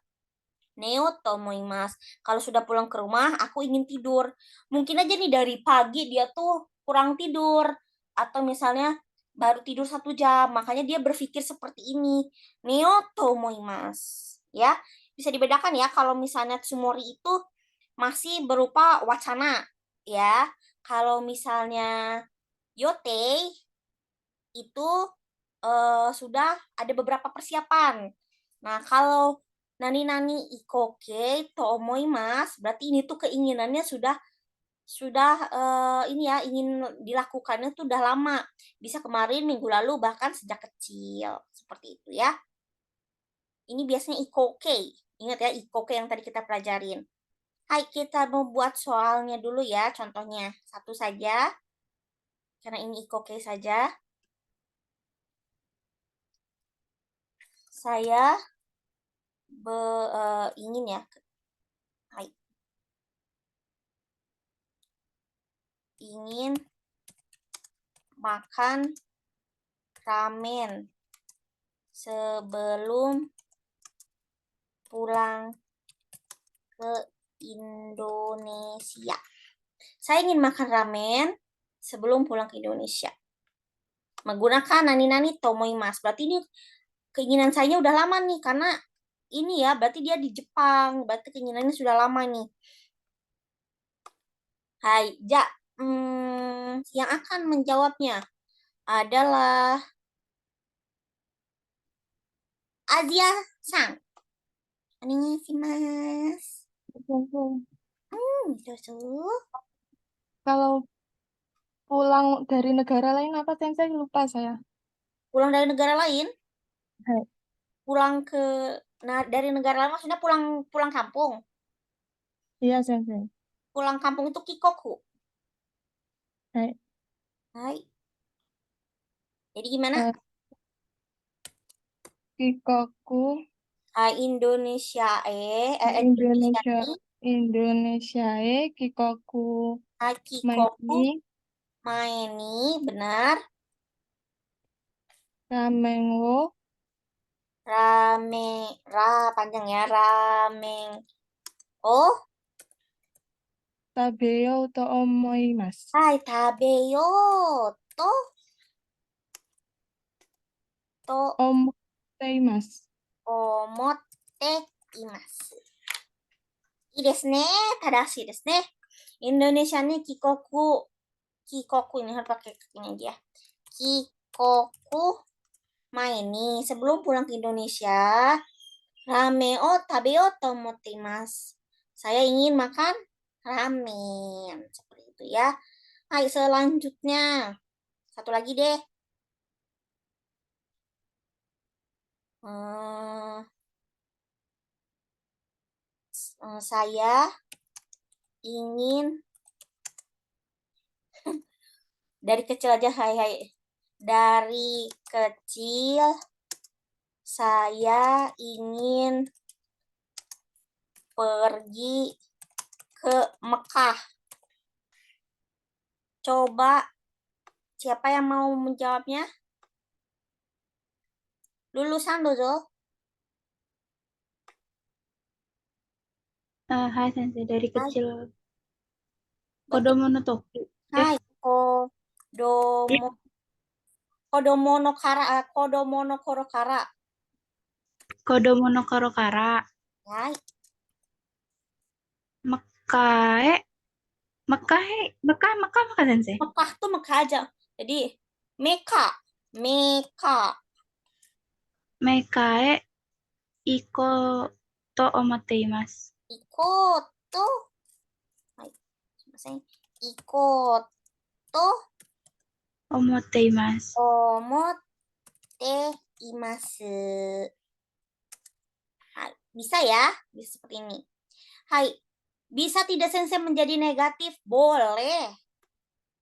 neo to omoimasu. Kalau sudah pulang ke rumah, aku ingin tidur. Mungkin aja nih dari pagi dia tuh kurang tidur. Atau misalnya baru tidur 1 jam. Makanya dia berpikir seperti ini. Neo to omoimasu. Ya, bisa dibedakan ya. Kalau misalnya tsumori itu masih berupa wacana. Ya, kalau misalnya yotei itu sudah ada beberapa persiapan. Nah, kalau nani ikoke to omoimasu, berarti ini tuh keinginannya sudah ini ya, ingin dilakukannya tuh udah lama. Bisa kemarin, minggu lalu, bahkan sejak kecil. Seperti itu ya. Ini biasanya ikoke. Ingat ya, ikoke yang tadi kita pelajarin. Hai, kita mau buat soalnya dulu ya, contohnya. Satu saja. Karena ini ikoke saja. Saya ingin ya, hai, ingin makan ramen sebelum pulang ke Indonesia. Saya ingin makan ramen sebelum pulang ke Indonesia. Menggunakan nani-nani tomoimasu. Berarti ini keinginan saya udah lama nih, karena ini ya, berarti dia di Jepang. Berarti keinginannya sudah lama nih. Hai, yang akan menjawabnya adalah Asia-san. Annyeonghaseyo. Kalau pulang dari negara lain apa Sensei? Lupa saya. Pulang dari negara lain, Hai. pulang ke dari negara lain maksudnya pulang kampung. Iya Sensei. Pulang kampung itu kikoku. Hai. Hai. Jadi gimana? Kikoku Indonesia Indonesia Indonesia kikoku kikoku maini maini, benar. ramen wo Panjang ya, ramen. Oh, tabeyo to omoimasu. hai, tabeyo to Omoimasu. omotte imasu. いいですね。正しいですね。Indonesia nih kikoku ini harus pakai ini aja. Kikoku maini, sebelum pulang ke Indonesia, rame o tabeyo to omotte imasu. Saya ingin makan ramen. Seperti itu ya. Hai, selanjutnya. Satu lagi deh. Saya ingin dari kecil aja, hai. Dari kecil saya ingin pergi ke Mekah. Coba siapa yang mau menjawabnya? Lulusan dozo. Hai Sensei, dari Hai. kecil Kodomo no Toki. Hai, Kodomo no koro kara. Kodomo no Koro Kara. Hai. Mekah apa Sensei? Mekah tuh Mekah aja. Jadi Meka. Mekae iko to omotte imasu. Ikoto. Hai. Ikoto Omotte imasu. omotte imasu. Hai. Bisa ya? Bisa seperti ini. Hai. Bisa tidak Sensei menjadi negatif? Boleh.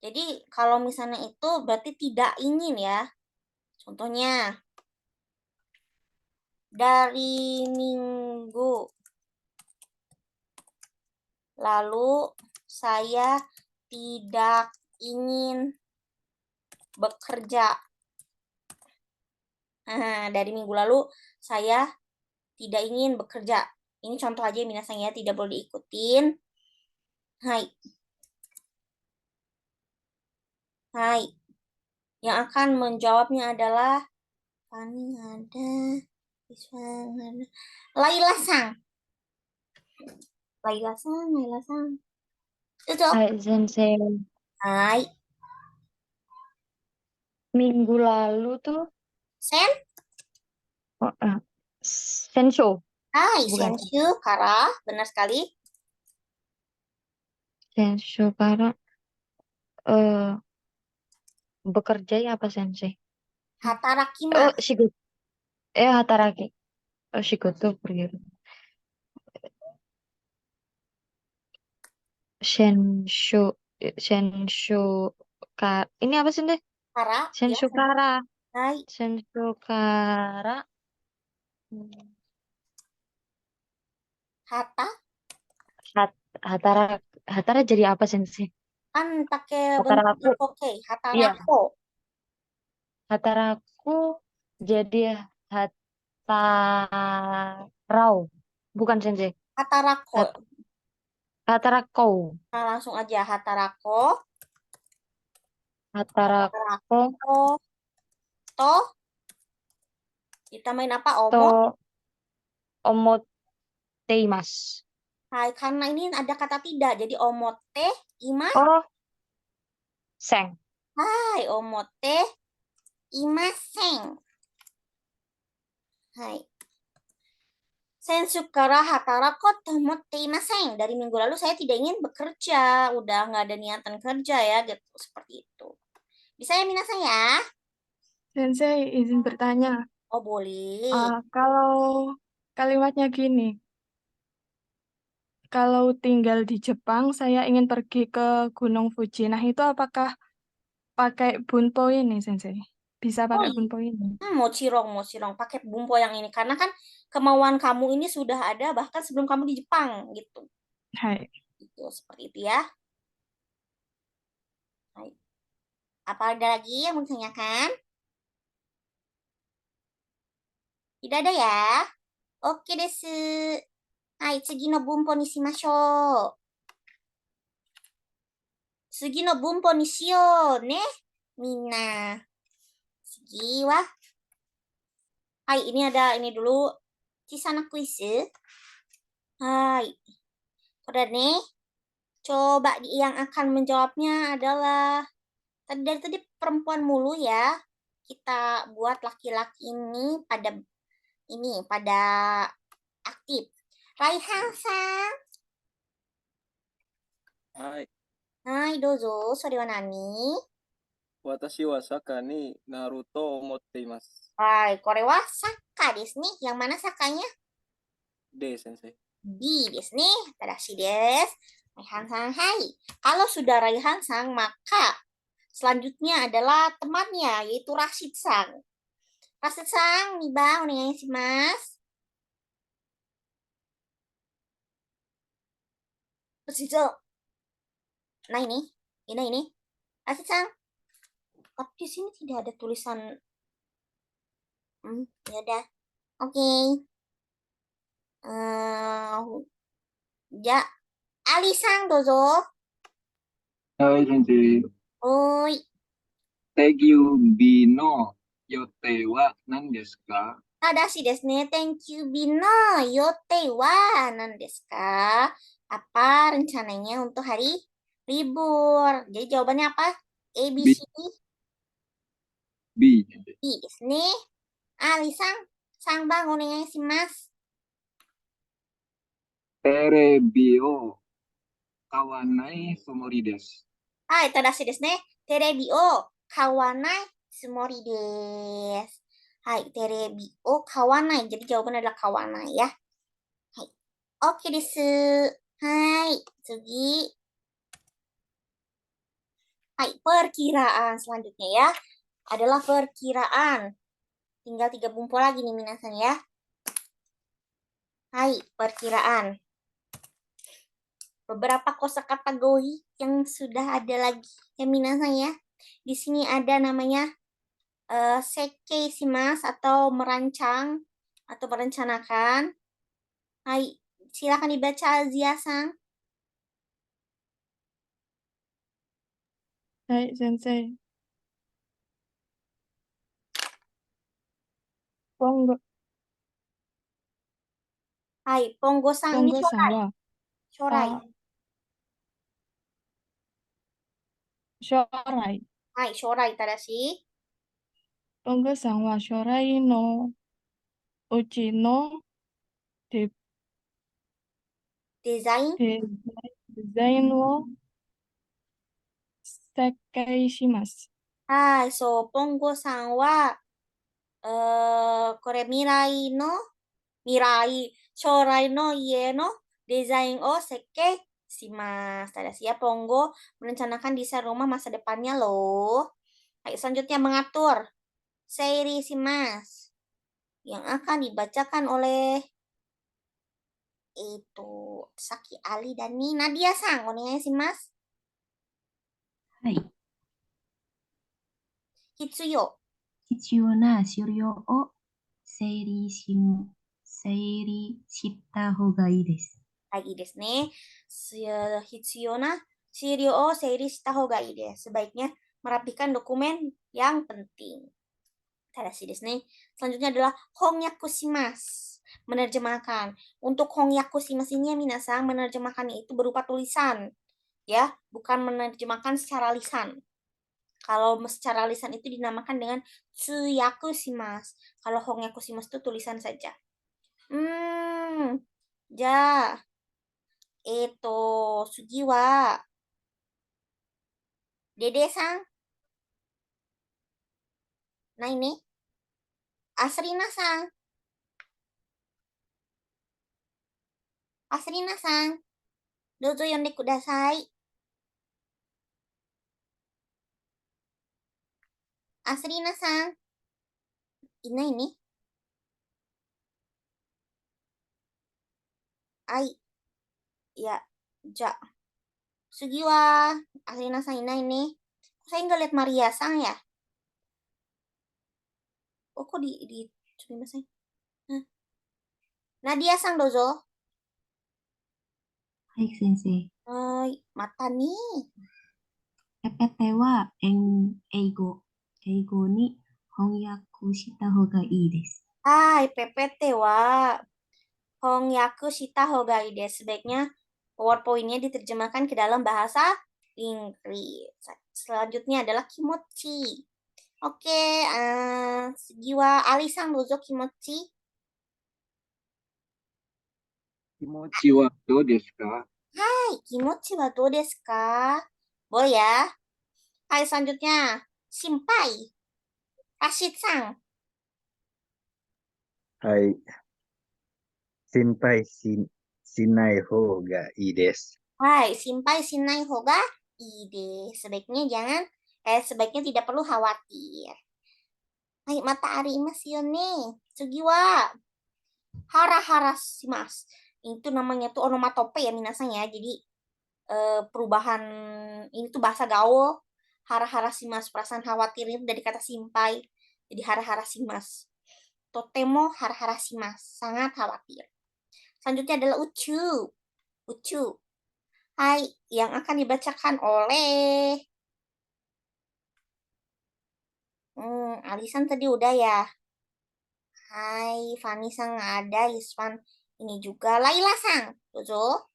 Jadi kalau misalnya itu berarti tidak ingin ya. Contohnya. Dari minggu lalu saya tidak ingin bekerja. Dari minggu lalu saya tidak ingin bekerja. Ini contoh aja minasang ya, tidak boleh diikutin. Hai. Yang akan menjawabnya adalah Fani ada, Iswan ada, Laila Sang. Itu. Hai Sensei. Hai. Minggu lalu tuh Sensho. Hai, Bukan. Senshu, Kara, benar sekali. Sensho para bekerja ya apa Sensei? Hatarakimasu. Shigoto. Hataraki. Shigoto pergi. Sensho ini apa sih deh? Kara, Sensho ya. Kara. Hai. Sensho Kara. Hatara jadi apa Sensei? Kan pakai Hataraku. bentuk oke. Iya. Hatarako. Hataraku jadi Hatarau. Bukan Sensei. Hatarako. Hatarako. Nah, langsung aja hatarako. Hatarako. Hatarako. To. Ditambahin apa? To. Omo. Omoteimasu. Hai, karena ini ada kata tidak. Jadi omote. Ima. Oh. Seng. Hai, omote. Imaseng. Hai. Sensu kara hatarako tomotte imaseng. Dari minggu lalu saya tidak ingin bekerja. Udah nggak ada niatan kerja ya. Gitu. Seperti itu. Bisa ya minasan ya? Sensei, izin bertanya. Oh, boleh. Kalau kalimatnya gini, kalau tinggal di Jepang, saya ingin pergi ke Gunung Fuji. Nah, itu apakah pakai bunpo ini, Sensei? Bisa Oh pakai iya. bunpo ini? Mochirong. Pakai bumpo yang ini. Karena kan kemauan kamu ini sudah ada bahkan sebelum kamu di Jepang. Gitu. Hai. Gitu. Seperti itu ya. Hai. Apa ada lagi yang mau ditanyakan? Tidak ada ya? Oke desu. Hai, tsugi no bunpo ni shimashou. Tsugi no bunpo ni shiyou ne. Minna. Tsugi wa. Hai, ini ada ini dulu. Chisana kuis. Hai. Udah nih. Coba yang akan menjawabnya adalah dari tadi perempuan mulu ya. Kita buat laki-laki ini pada aktif. Raihan-san. Hai, Hai, dozo. Sore wa nani? watashi wa saka ni Naruto omotte imasu. Hai, kore wa saka desu ni. Yang mana sakanya? De, Sensei. B desu ni. Tadashi desu. Raihan-san, hai. Kalau sudah Raihan-san, maka selanjutnya adalah temannya, yaitu Rashid-san. Rashid-san, niba, onegai shimasu. Rashid-san. Nah ini. Rashid-san. Tapi di sini tidak ada tulisan. Ya udah. Oke. Ya. Ali-san, dozo. Hai, Sensei. Oi. Tekyubi no yote wa nan desu ka? Tadashi desu ne. Thank you, Bino. Yote wa nan desu ka? Apa rencananya untuk hari libur? Jadi jawabannya apa? A, B, C, D. B. B desu ne. Ali-san, sanbang onegai shimasu. Terebi o kawanai tsumori desu. Hai, tadashi desu ne. Terebi o kawanai tsumori desu. Hai, terebi o kawanai. Jadi jawabannya adalah kawanai ya. Hai. Oke desu. Hai, tsugi. Hai, perkiraan selanjutnya ya. Adalah perkiraan. Tinggal 3 bumpo lagi nih minasan ya. Hai, perkiraan. Beberapa kosakata gohi yang sudah ada lagi ya minasan ya. Di sini ada namanya sekkei shimasu atau merancang atau merencanakan. Hai, silakan dibaca Azia-san. Hai, Sensei. Ponggo, Hai, Ponggo-san ini Ponggo-san shorai. wa, Shorai. shorai. Hai, shorai tadashi. Ponggo-san wa shorai no uchi no Desain. desain wo sekkei shimasu. Hai, so Ponggo-san wa kore shorai no ie no desain o sekkei shimasu. Tadashi ya, Ponggo merencanakan desain rumah masa depannya loh. Ayo selanjutnya mengatur seiri shimasu yang akan dibacakan oleh itu Saki, Ali, dan Nadia-san. Onegai shimasu. Hai. Hitsuyo. 必要な資料を整理しん、整理した方がいいです。はい、いいですね。必要な資料を整理した方がいいです。Sebaiknya merapikan dokumen yang penting. Tadashi desu ne. Selanjutnya adalah hongyaku shimasu. Menerjemahkan. Untuk hongyaku shimasu ini ya minasan, menerjemahkannya itu berupa tulisan. Ya, bukan menerjemahkan secara lisan. Kalau secara lisan itu dinamakan dengan tsuyaku shimasu. Kalau hongyaku shimasu itu tulisan saja. Ja. Sugi wa Dede-san. Nai ne. Asrina-san. Asrina-san. Dozo yonde kudasai. Asrina-san. Inai ne. Ai. Ya. Ja. Sugi wa Asrina-san inai ne. Saya nggak lihat Maria-san ya? Oh, kok di sumimasen. Nadia-san dozo. はい、先生。 Mata ni. ペペペは英語に翻訳した方がいいです。Hai, PPT wa hongyaku shita hoga ii desu. Sebaiknya PowerPoint-nya diterjemahkan ke dalam bahasa Inggris. Selanjutnya adalah kimochi. Oke, Sugiwa Ali-san dozo kimochi. Kimochi wa dou desu ka? Hai, kimochi wa dou desu ka? Boleh ya. Hai, selanjutnya Shinpai. Rashid-san. はい。心配しない方がいいです。 Hai, Shinpai shinai hoga ii desu. Sebaiknya tidak perlu khawatir. Hai, mata arimasu yo ne. Sugiwa hara-hara shimasu. Itu namanya tuh onomatope ya minasan ya. Jadi perubahan ini tuh bahasa gaul. Hara-hara shimasu, perasaan khawatir itu dari kata simpai. Jadi hara-hara shimasu. Totemo hara-hara shimasu, sangat khawatir. Selanjutnya adalah uchu. Uchu. Hai, yang akan dibacakan oleh Alisan tadi udah ya. Hai, Fani-san ada, Iswan ini juga. Laila-san, dozo.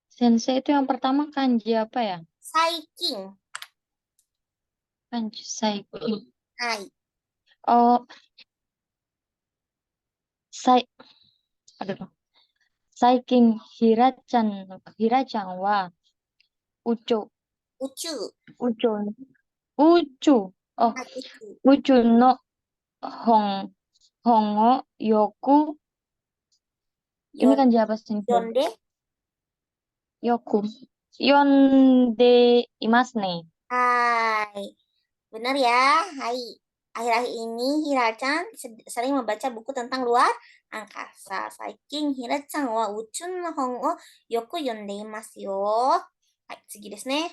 Sensei itu yang pertama kanji apa ya? Saiking. Kanji saiking. Hai. Oh, Saiking Hira-chan wa uchu Uchu. Oh, Hai, uchu. uchu no hongo yoku. Ini kanji apa sih? Yonde. Yoku. Yonde imasu ne. Hai. Benar ya. Hai. Akhir-akhir ini Hira-chan sering membaca buku tentang luar angkasa. Saiking Hira-chan wa uchun no hon o yoku yonde imasu yo. Hai, sugi desu ne.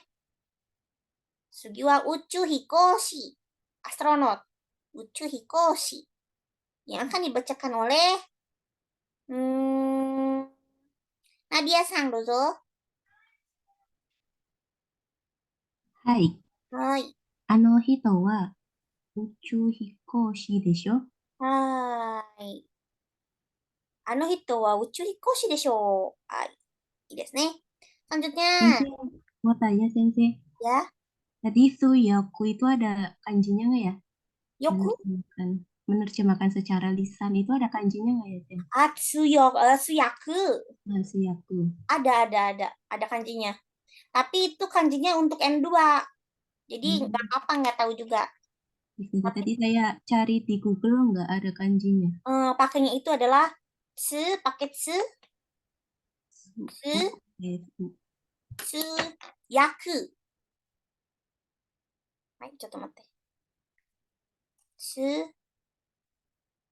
Sugi wa uchu hikoshi. Astronot. Uchu hikoshi. Yang akan dibacakan oleh Nadia-san dozo. はい。はい。あの人は宇宙飛行士でしょ？はい。あの人は宇宙飛行士でしょう。はい。いいですね。Selanjutnya. Sensei, mau tanya Sensei. Ya. Tadi Suyaku itu ada kanjinya nggak ya? Yoku. Menerjemahkan secara lisan itu ada kanjinya nggak ya, Sen? Suyaku. Nah, Suyaku. Ada kanjinya. Tapi itu kanjinya untuk N2. Jadi nggak tahu juga. Tadi saya cari di Google nggak ada kanjinya. Pakainya itu adalah paket yaku. Hai, coba mate.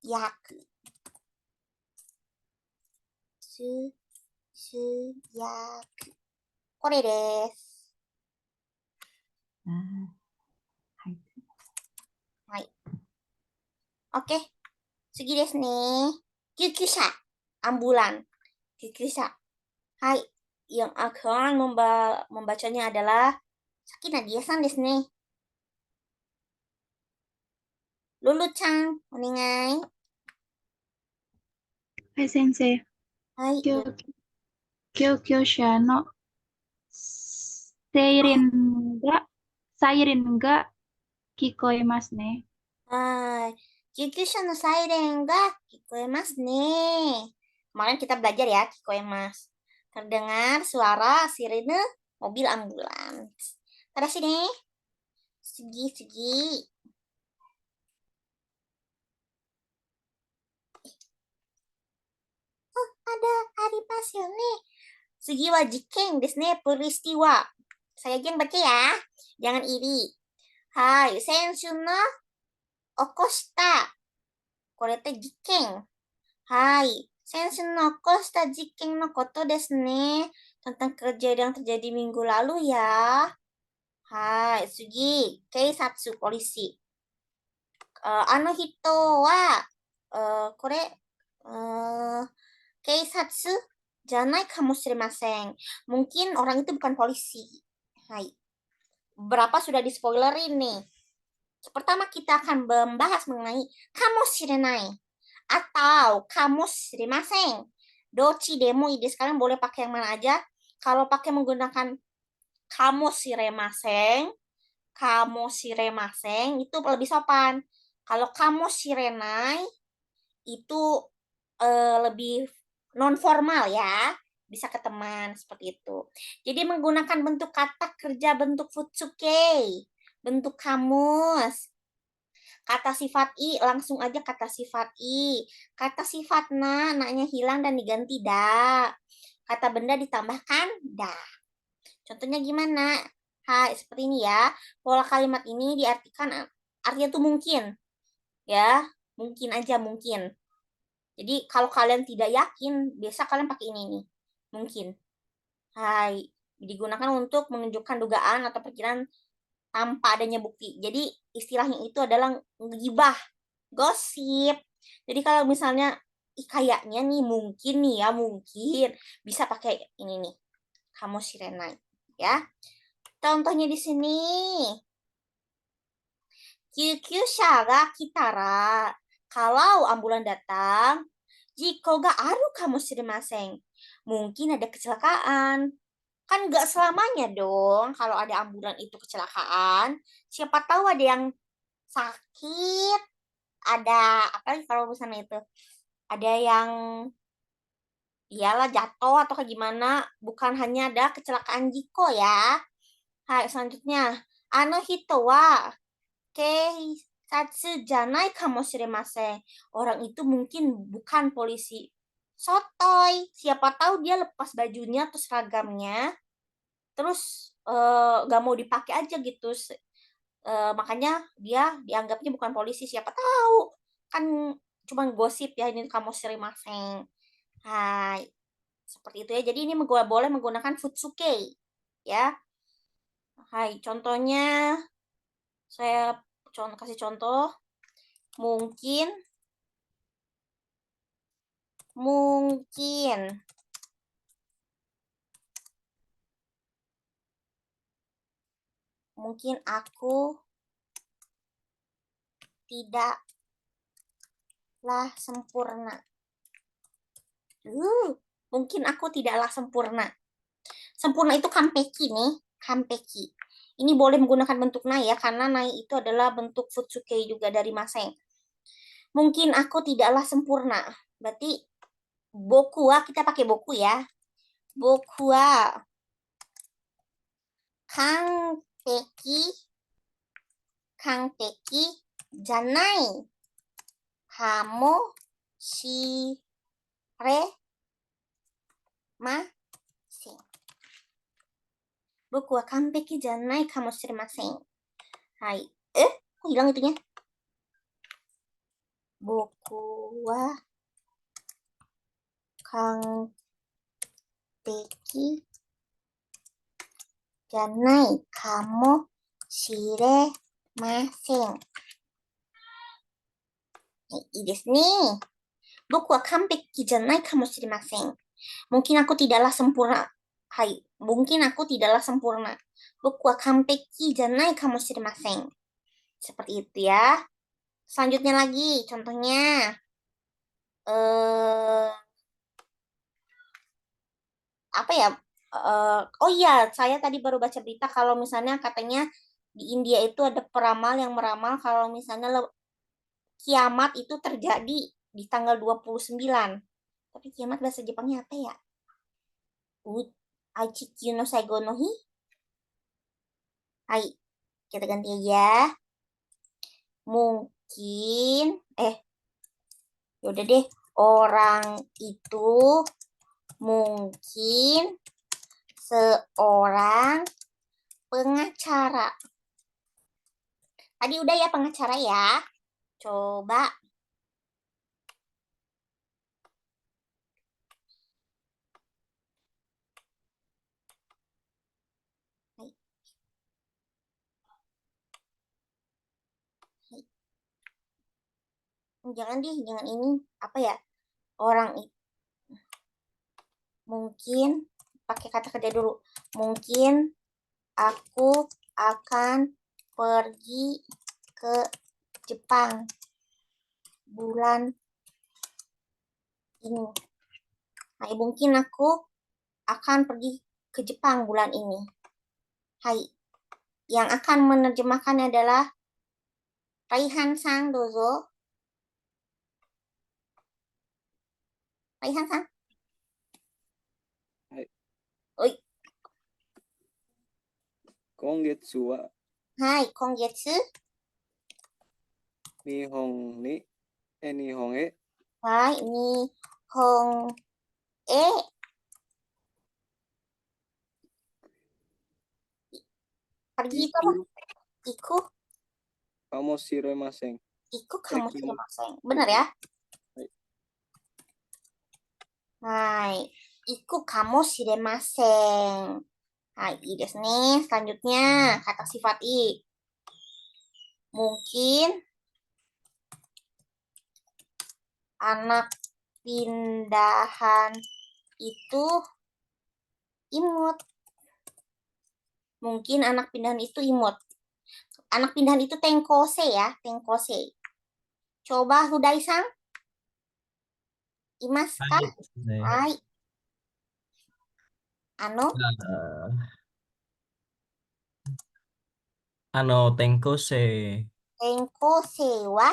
Yaku. Yaku. これです。はい。はい。Oke, sugi desu ne. Kyukyusha, ambulan. Kyukyusha. Hai, yang akan membacanya adalah Saki Nadia-san desu ne. Lulu-chan, onegai. Hai, Sensei. Hai, Lulu. Kyoukyosha no siren ga kikoemasu ne. Hai, Kyukyusha no siren ga kikoemasu ne. Kemarin kita belajar ya, kikoemasu. Terdengar suara sirene mobil ambulans. Tadashi ne. Sugi. Oh, ada arimasu ne. Sugi wa jiken desu ne, peristiwa. Saya aja yang baca ya. Jangan iri. Hai, sensu no okoshita. Korete jiken. Hai, sensu no okoshita jiken no koto desu ne. Tentang kejadian yang terjadi minggu lalu ya. Hai, sugi. Keisatsu, polisi. Ano hito wa, kore, keisatsu janai kamoshiremasen. Mungkin orang itu bukan polisi. Hai. Berapa sudah di spoilerin nih. Pertama kita akan membahas mengenai kamoshirenai atau kamoshiremasen. Dochi demo ide sekarang boleh pakai yang mana aja. Kalau pakai menggunakan kamoshiremasen itu lebih sopan. Kalau kamoshirenai itu lebih non formal ya. Bisa ke teman seperti itu. Jadi menggunakan bentuk kata kerja bentuk futsuke, bentuk kamus. Kata sifat i langsung aja kata sifat i. Kata sifat na-nya hilang dan diganti da. Kata benda ditambahkan da. Contohnya gimana? Hai, seperti ini ya. Pola kalimat ini diartikan artinya tuh mungkin. Ya, mungkin aja mungkin. Jadi kalau kalian tidak yakin, biasa kalian pakai ini nih. Mungkin. Hai, digunakan untuk menunjukkan dugaan atau perkiraan tanpa adanya bukti. Jadi istilahnya itu adalah ngegibah, gosip. Jadi kalau misalnya kayaknya nih mungkin bisa pakai ini nih. Kamoshirenai ya. Contohnya di sini. Kyukyusha ga kitara. Kalau ambulan datang, jiko ga aru kamoshiremasen. Mungkin ada kecelakaan. Kan nggak selamanya dong kalau ada ambulan itu kecelakaan. Siapa tahu ada yang sakit, ada apa kalau misalnya itu ada yang iyalah jatuh atau kayak gimana, bukan hanya ada kecelakaan jiko ya. Hai, selanjutnya ano hito wa keisatsu janai kamoshiremasen. Orang itu mungkin bukan polisi. Sotoy, siapa tahu dia lepas bajunya atau seragamnya terus gak mau dipakai aja gitu. Makanya dia dianggapnya bukan polisi, siapa tahu kan cuma gosip ya ini kamoshiremasen. Hai, seperti itu ya. Jadi ini boleh menggunakan futsuke ya. Hai, contohnya saya kasih contoh. Mungkin aku tidaklah sempurna. Mungkin aku tidaklah sempurna. Sempurna itu kanpeki nih, kanpeki. Ini boleh menggunakan bentuk nai ya, karena nai itu adalah bentuk futsuke juga dari maseng. Mungkin aku tidaklah sempurna. Berarti boku wa, kita pakai boku ya. Boku wa kanpeki janai kamoshiremasen. Boku wa kanpeki janai kamoshiremasen. Hai. Kok hilang itunya? Boku wa kanpeki janai kamoshiremasen. いいですね。僕は完璧じゃないかもしれません。Mungkin aku tidaklah sempurna. Hai, mungkin aku tidaklah sempurna. Boku wa kanpeki janai kamoshimasen. Seperti itu ya. Selanjutnya lagi, contohnya. Apa ya? Oh iya, saya tadi baru baca berita kalau misalnya katanya di India itu ada peramal yang meramal kalau misalnya kiamat itu terjadi di tanggal 29. Tapi kiamat bahasa Jepangnya apa ya? Aichikyu no Saigo no Hi? Hai, kita ganti aja. Mungkin, yaudah deh, orang itu mungkin seorang pengacara. Tadi udah ya pengacara ya. Coba. Jangan deh, jangan ini. Apa ya? Orang itu. Mungkin, pakai kata kerja dulu. Mungkin aku akan pergi ke Jepang bulan ini. Hai, mungkin aku akan pergi ke Jepang bulan ini. Hai, yang akan menerjemahkannya adalah Raihan-san, dozo. Raihan-san. Hai. Oi. Kongetsu wa Hai, kongetsu. Nihon e Hai, Nihon e. Pergi itu apa? Iku. Kamoshiremasen. Iku kamoshiremasen. Benar ya? Hai, iku kamoshiremasen. Hai, i desu ne. Selanjutnya, kata sifat i. Mungkin anak pindahan itu imut. Mungkin anak pindahan itu imut. Anak pindahan itu tenkose ya, tenkose. Coba Hudai-san. Imasu ka? Hai. Tenkose Tenkose wa?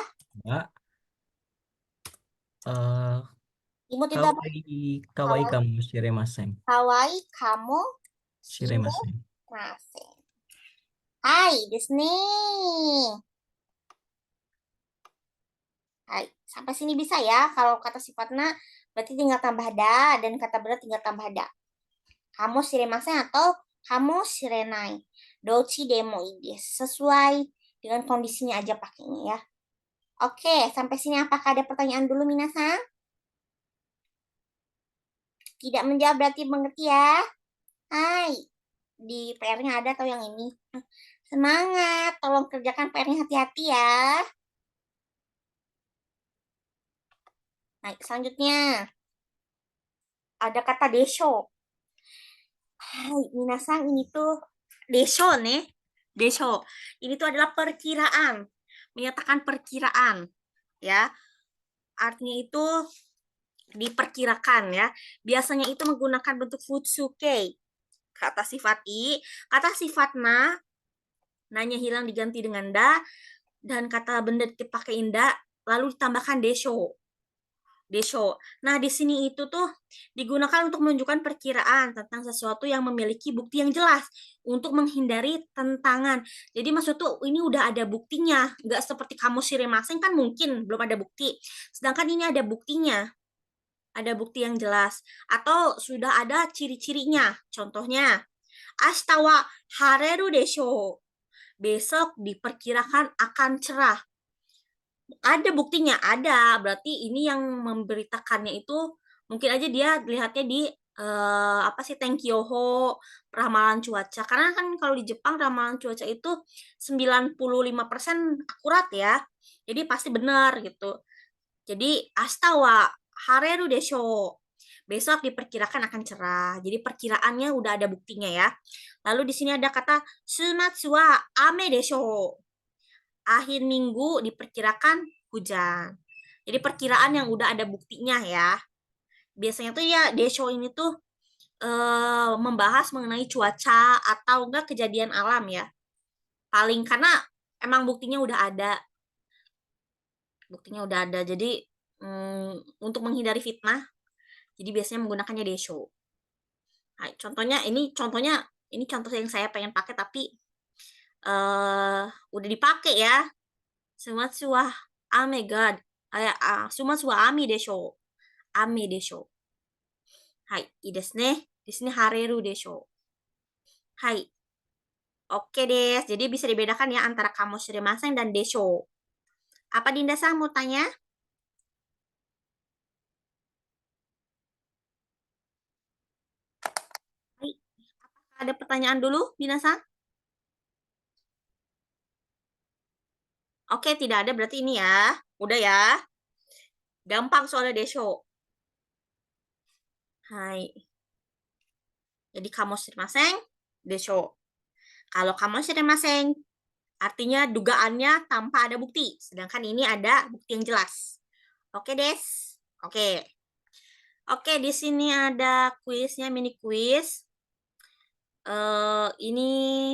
Imut itu apa? Kawaii kamu shiremasen. Kawaii kamu Shiremasen. Hai, desu ne. Hai, sampai sini bisa ya. Kalau kata sifatnya berarti tinggal tambah da dan kata berat tinggal tambah da. Kamu shiremasen atau kamu shirenai. Dochi demo ii desu. Sesuai dengan kondisinya aja pakainya ya. Oke, sampai sini apakah ada pertanyaan dulu minasan? Tidak menjawab berarti mengerti ya. Hai. Di PR-nya ada atau yang ini? Semangat, tolong kerjakan PR-nya hati-hati ya. Nah, selanjutnya ada kata desho. Hai, minasan ini tuh desho nih. Desho. Ini tuh adalah perkiraan. Menyatakan perkiraan, ya. Artinya itu diperkirakan ya. Biasanya itu menggunakan bentuk futsuke. Kata sifat i, kata sifat na, nanya hilang diganti dengan da, dan kata benda dipakai da, lalu ditambahkan desho. Desho. Nah, di sini itu tuh digunakan untuk menunjukkan perkiraan tentang sesuatu yang memiliki bukti yang jelas untuk menghindari tentangan. Jadi maksud tuh ini udah ada buktinya, nggak seperti kamu shiremasen kan mungkin belum ada bukti. Sedangkan ini ada buktinya. Ada bukti yang jelas atau sudah ada ciri-cirinya. Contohnya, ashita wa hareru desho. Besok diperkirakan akan cerah. Ada buktinya, ada. Berarti ini yang memberitakannya itu mungkin aja dia lihatnya di Tenkyoho, ramalan cuaca. Karena kan kalau di Jepang ramalan cuaca itu 95% akurat ya. Jadi pasti benar gitu. Jadi asta wa hareru desho. Besok diperkirakan akan cerah. Jadi perkiraannya udah ada buktinya ya. Lalu di sini ada kata sumatsu wa ame desho. Akhir minggu diperkirakan hujan. Jadi perkiraan yang udah ada buktinya ya. Biasanya tuh ya desho ini tuh membahas mengenai cuaca atau enggak kejadian alam ya. Paling karena emang buktinya udah ada. Buktinya udah ada. Jadi untuk menghindari fitnah, jadi biasanya menggunakannya desho. Nah, contohnya ini contoh yang saya pengen pakai tapi udah dipakai ya. Sumatsu wa ame ga sumatsu wa ame desho. Ame desho. Hai, ii desu ne. Di sini hareru desho. Hai. Oke deh, jadi bisa dibedakan ya antara kamoshiremasen dan desho. Apa Dinda-san mau tanya? Hai. Apakah ada pertanyaan dulu, Dinda-san? Oke, tidak ada berarti ini ya. Udah ya. Gampang soalnya desho. Hai. Jadi kamoshiremasen, desho. Kalau kamoshiremasen, artinya dugaannya tanpa ada bukti. Sedangkan ini ada bukti yang jelas. Oke, Des. Oke. Oke, di sini ada kuisnya, mini kuis. Ini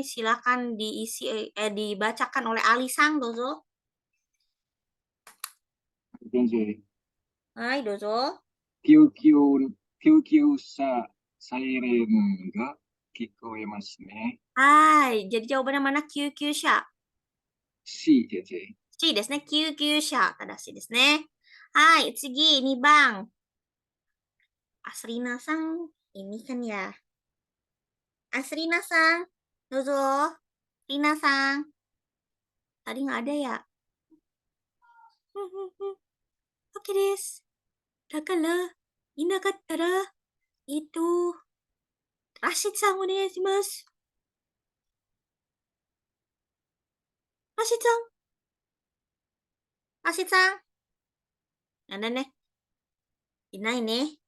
silakan dibacakan oleh Ali-san, dozo. 先生、 Hai, dozo. 救急車サイレンが聞こえますね。 Hai, jadi jawabannya mana? Kyukyusha. C 先生。 C ですね。救急車。正しいですね。はい、次、2番。Asrina-san. Ini kan ya. Asrina-san. Dozo. Rina-san. Tadi nggak ada ya? Oke, des. だから、いなかったら、ラシッドさんお願いします。ラシッドさん。ラシッドさん。なんだね。いないね。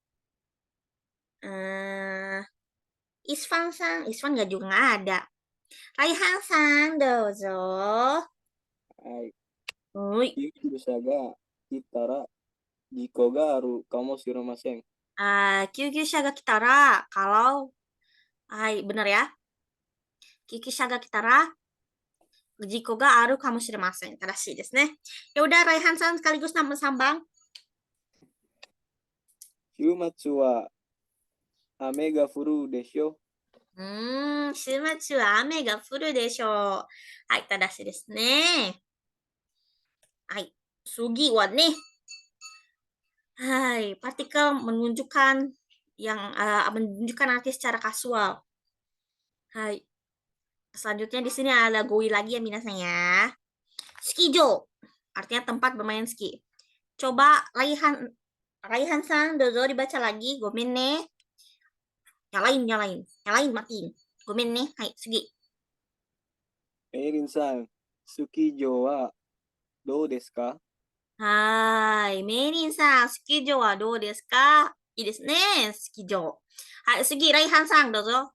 Isfan-san. Isfan nggak juga nggak ada. Raihan-san, dozo. はい。 Ui. 救急車が来たら事故があるかもしれません。 Kyukyusha ga kitara. Kalau, hai, benar ya. Kyukyusha ga kitara, jiko ga aru kamoshiremasen. Tadashi desu ne. Ya udah, Raihan-san sekaligus nama sambang. 週末は雨が降るでしょう。週末は雨が降るでしょう。はい、正しいですね。はい、sugi wa nih. Hai, partikel menunjukkan arti secara kasual. Hai. Selanjutnya di sini ada goi lagi ya minasan ya. Skijo, artinya tempat bermain ski. Coba Raihan-san, dozo dibaca lagi. Gomen ne. Nyalain, matiin. Gomen ne. Hai, sugi. メイリンさん、スキー場はどうですか？ Hai, Merin-san, skijo wa dou desu ka? Ii desu ne, skijo. Hai, sugi Raihan-san, dozo.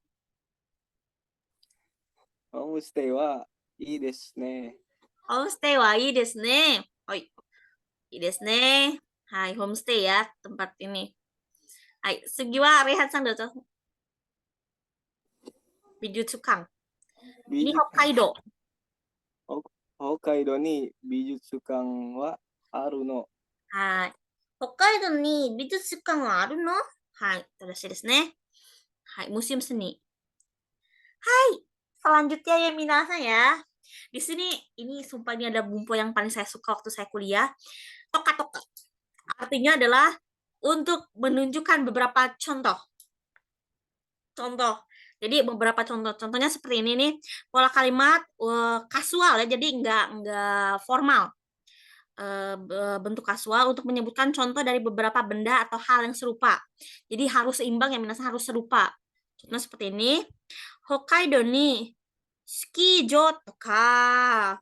ホームステイはいいですね。 Homestay wa ii desu ne. Oi. Ii desu ne. Hai, homestay ya, tempat ini. Hai, sugi wa Raihan-san, dozo. Bijutsu-kan. Ini Hokkaido. 北海道に美術館はあるの。 Hai. Hokkaido ni bijutsukan wa aru no? Hai, tadashi desu ne. Hai, museum seni. Hai, selanjutnya ya minasan ya. Di sini ini sumpah ini ada bumpo yang paling saya suka waktu saya kuliah. Toka-toka. Artinya adalah untuk menunjukkan beberapa contoh. Jadi beberapa contohnya seperti ini nih. Pola kalimat kasual ya, jadi nggak formal. Bentuk kasual untuk menyebutkan contoh dari beberapa benda atau hal yang serupa. Jadi harus seimbang ya minasan, harus serupa. Contohnya seperti ini. Hokkaido ni ski jo toka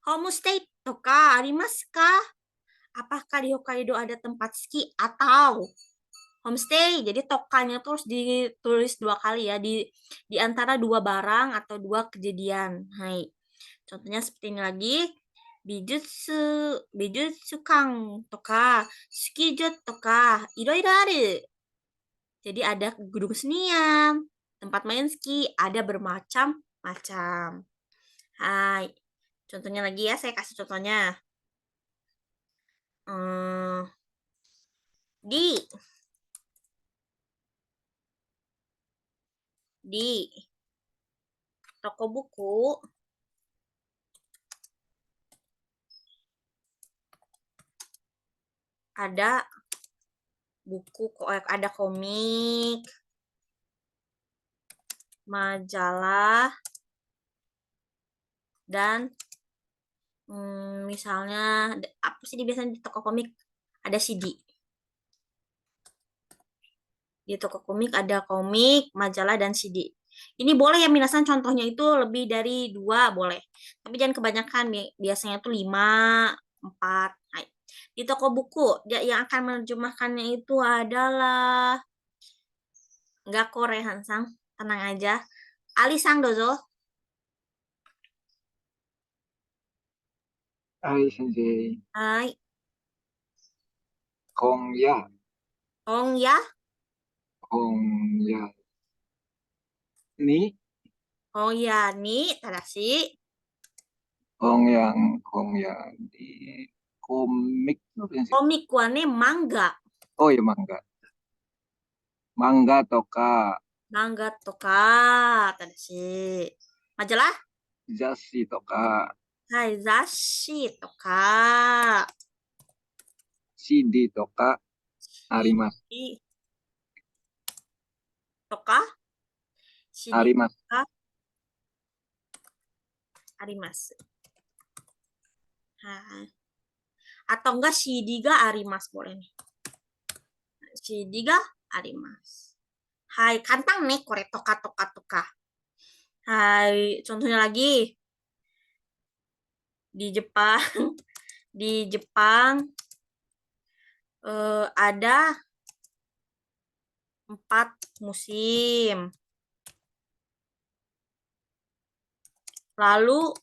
homestay toka arimasu ka? Apakah di Hokkaido ada tempat ski atau homestay? Jadi tokanya tuh harus ditulis 2 kali ya, di antara 2 barang atau 2 kejadian. Hai. Contohnya seperti ini lagi. Bijutsukan toka, skijo toka, iroiro aru. Jadi ada gedung senian, tempat main ski, ada bermacam-macam. Hai. Contohnya lagi ya, saya kasih contohnya. Di toko buku ada buku, ada komik, majalah, dan misalnya apa sih biasanya di toko komik? Ada CD. Di toko komik ada komik, majalah, dan CD. Ini boleh ya minasan, contohnya itu lebih dari 2 boleh. Tapi jangan kebanyakan, biasanya itu 5, 4. Hai. Di toko buku, yang akan menerjemahkannya itu adalah enggak kok Rehan-sang, tenang aja. Ali-sang dozo. Hai, Sensei. Hai. Hongya. Hongya. Hongya. Ni. Hongya ni, tadashi. Hongya di komik. Komik wa ne manga. Oh ya, manga. Manga toka. Manga toka, tadashi. Majalah? Zashi toka. Hai, zashi toka. CD toka. Arimasu. CD toka. CD Arimasu. toka. Arimasu. Hai. Atau enggak CD ga arimasu boleh nih. CD ga arimasu. Hai, kantang nih kore toka toka toka. Hai, contohnya lagi. Di Jepang ada 4 musim. Lalu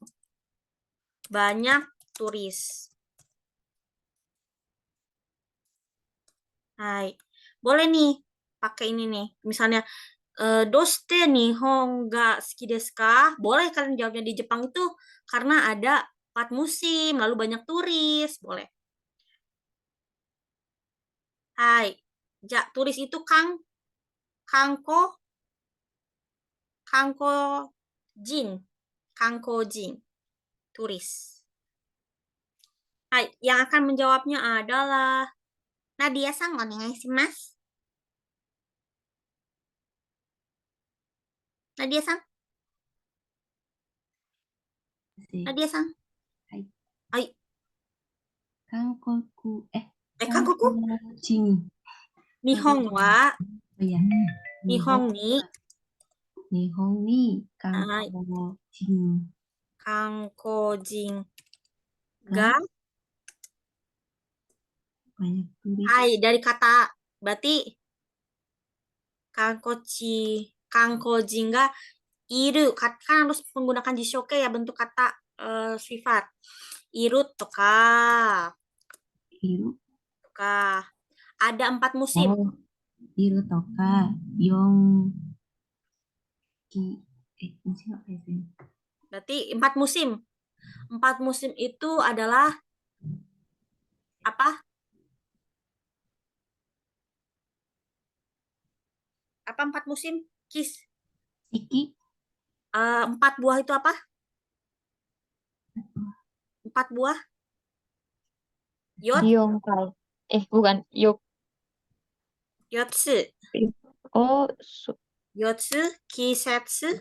banyak turis. Hai. Boleh nih pakai ini nih. Misalnya doste nihon ga suki desu ka? Boleh kalian jawabnya di Jepang itu karena ada 4 musim, lalu banyak turis, boleh. Hai. Turis itu kanko jin, turis. Hai, yang akan menjawabnya adalah Nadia-san, onegaishimasu. Nadia-san? Nadia-san? Hai. Hai. Kankoku, Kankoku? Nihon wa? Oh ya. Nihon ni? Nihon ni Kankojin ga? Banyak turis. Hai, dari kata berarti kankojin ga iru. Kan harus menggunakan jishoke ya, bentuk kata sifat. Iru toka. Iru. Toka. Ada 4 musim. Oh, iru toka. Yong. Musim apa ya? Berarti 4 musim. 4 musim itu adalah apa? Apa 4 musim? Kis. Iki. 4 buah itu apa? 4 buah. Yonkai. Bukan. Yotsu. Oh, Yotsu kisetsu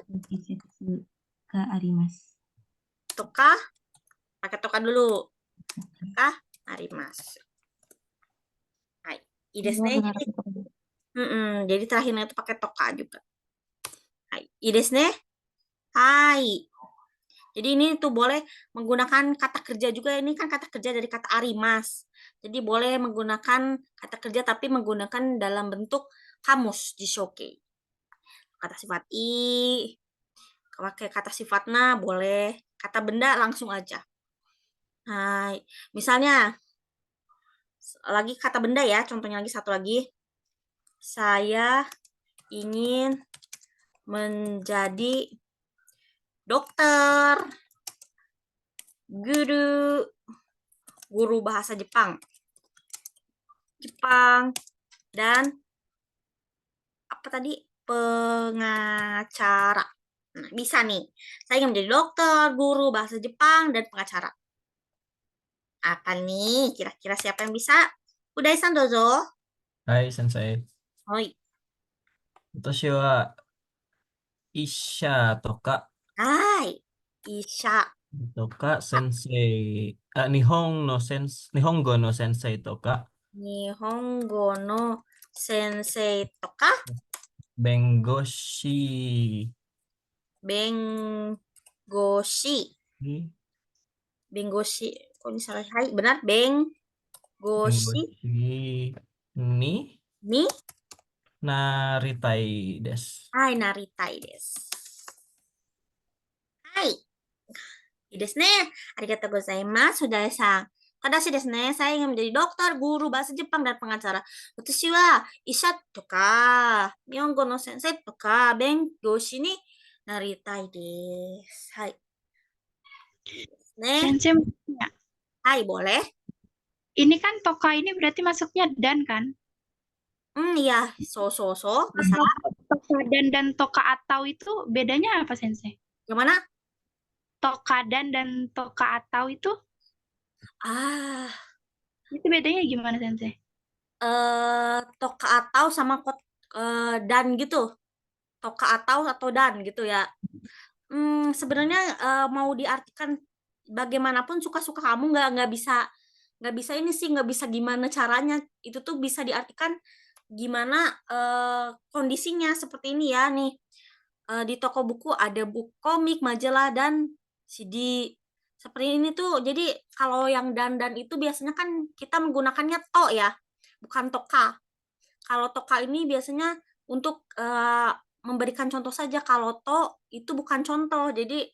ga arimasu. toka. Pakai toka dulu. Toka arimasu. Hai. Ii desu ne. Jadi terakhirnya itu pakai toka juga. Hai. Ii desu ne. Hai. Jadi ini tuh boleh menggunakan kata kerja juga. Ini kan kata kerja dari kata arimas. Jadi boleh menggunakan kata kerja tapi menggunakan dalam bentuk kamus jishoke. Kata sifat i, pakai kata sifat na boleh. Kata benda langsung aja. Nah, misalnya lagi kata benda ya, contohnya lagi satu lagi. Saya ingin menjadi dokter, guru bahasa Jepang, dan apa tadi? Pengacara. Nah, bisa nih. Saya ingin menjadi dokter, guru bahasa Jepang, dan pengacara. Apa nih? Kira-kira siapa yang bisa? Udai-san dozo. Hai, Sensei. Hoi. 私は医者とか、Hai. Isha. 先生、日本語の先生とか、 Nihongo no sensei toka 弁護士 Benggoshi. ni, Benggoshi. Kok ini salah? Hai, benar. Benggoshi 弁護士に ni なりたいです。 hai naritai desu. Hai. I desu ne. Arigatou gozaimasu, Udai-san. Tadashi desu ne. Saya ingin menjadi dokter, guru bahasa Jepang, dan pengacara. Watashi wa isha toka, nihongo no sensei toka, benggoshi ni naritai desu. Hai. Ne. Sensei mau tanya, Hai, boleh. ini kan toka ini berarti masuknya dan kan? Iya. So. Bisa. Toka dan toka atau itu bedanya apa, Sensei? Gimana? Toka dan toka atau itu bedanya gimana, Sensei? Toka atau sama dan gitu. Toka atau dan gitu ya. Sebenarnya mau diartikan bagaimanapun suka-suka kamu nggak bisa ini sih, nggak bisa gimana caranya. Itu tuh bisa diartikan gimana kondisinya seperti ini ya nih. Di toko buku ada buku komik, majalah, dan CD. Seperti ini tuh. Jadi kalau yang dan itu biasanya kan kita menggunakannya to ya, bukan toka. Kalau toka ini biasanya untuk memberikan contoh saja. Kalau to itu bukan contoh, jadi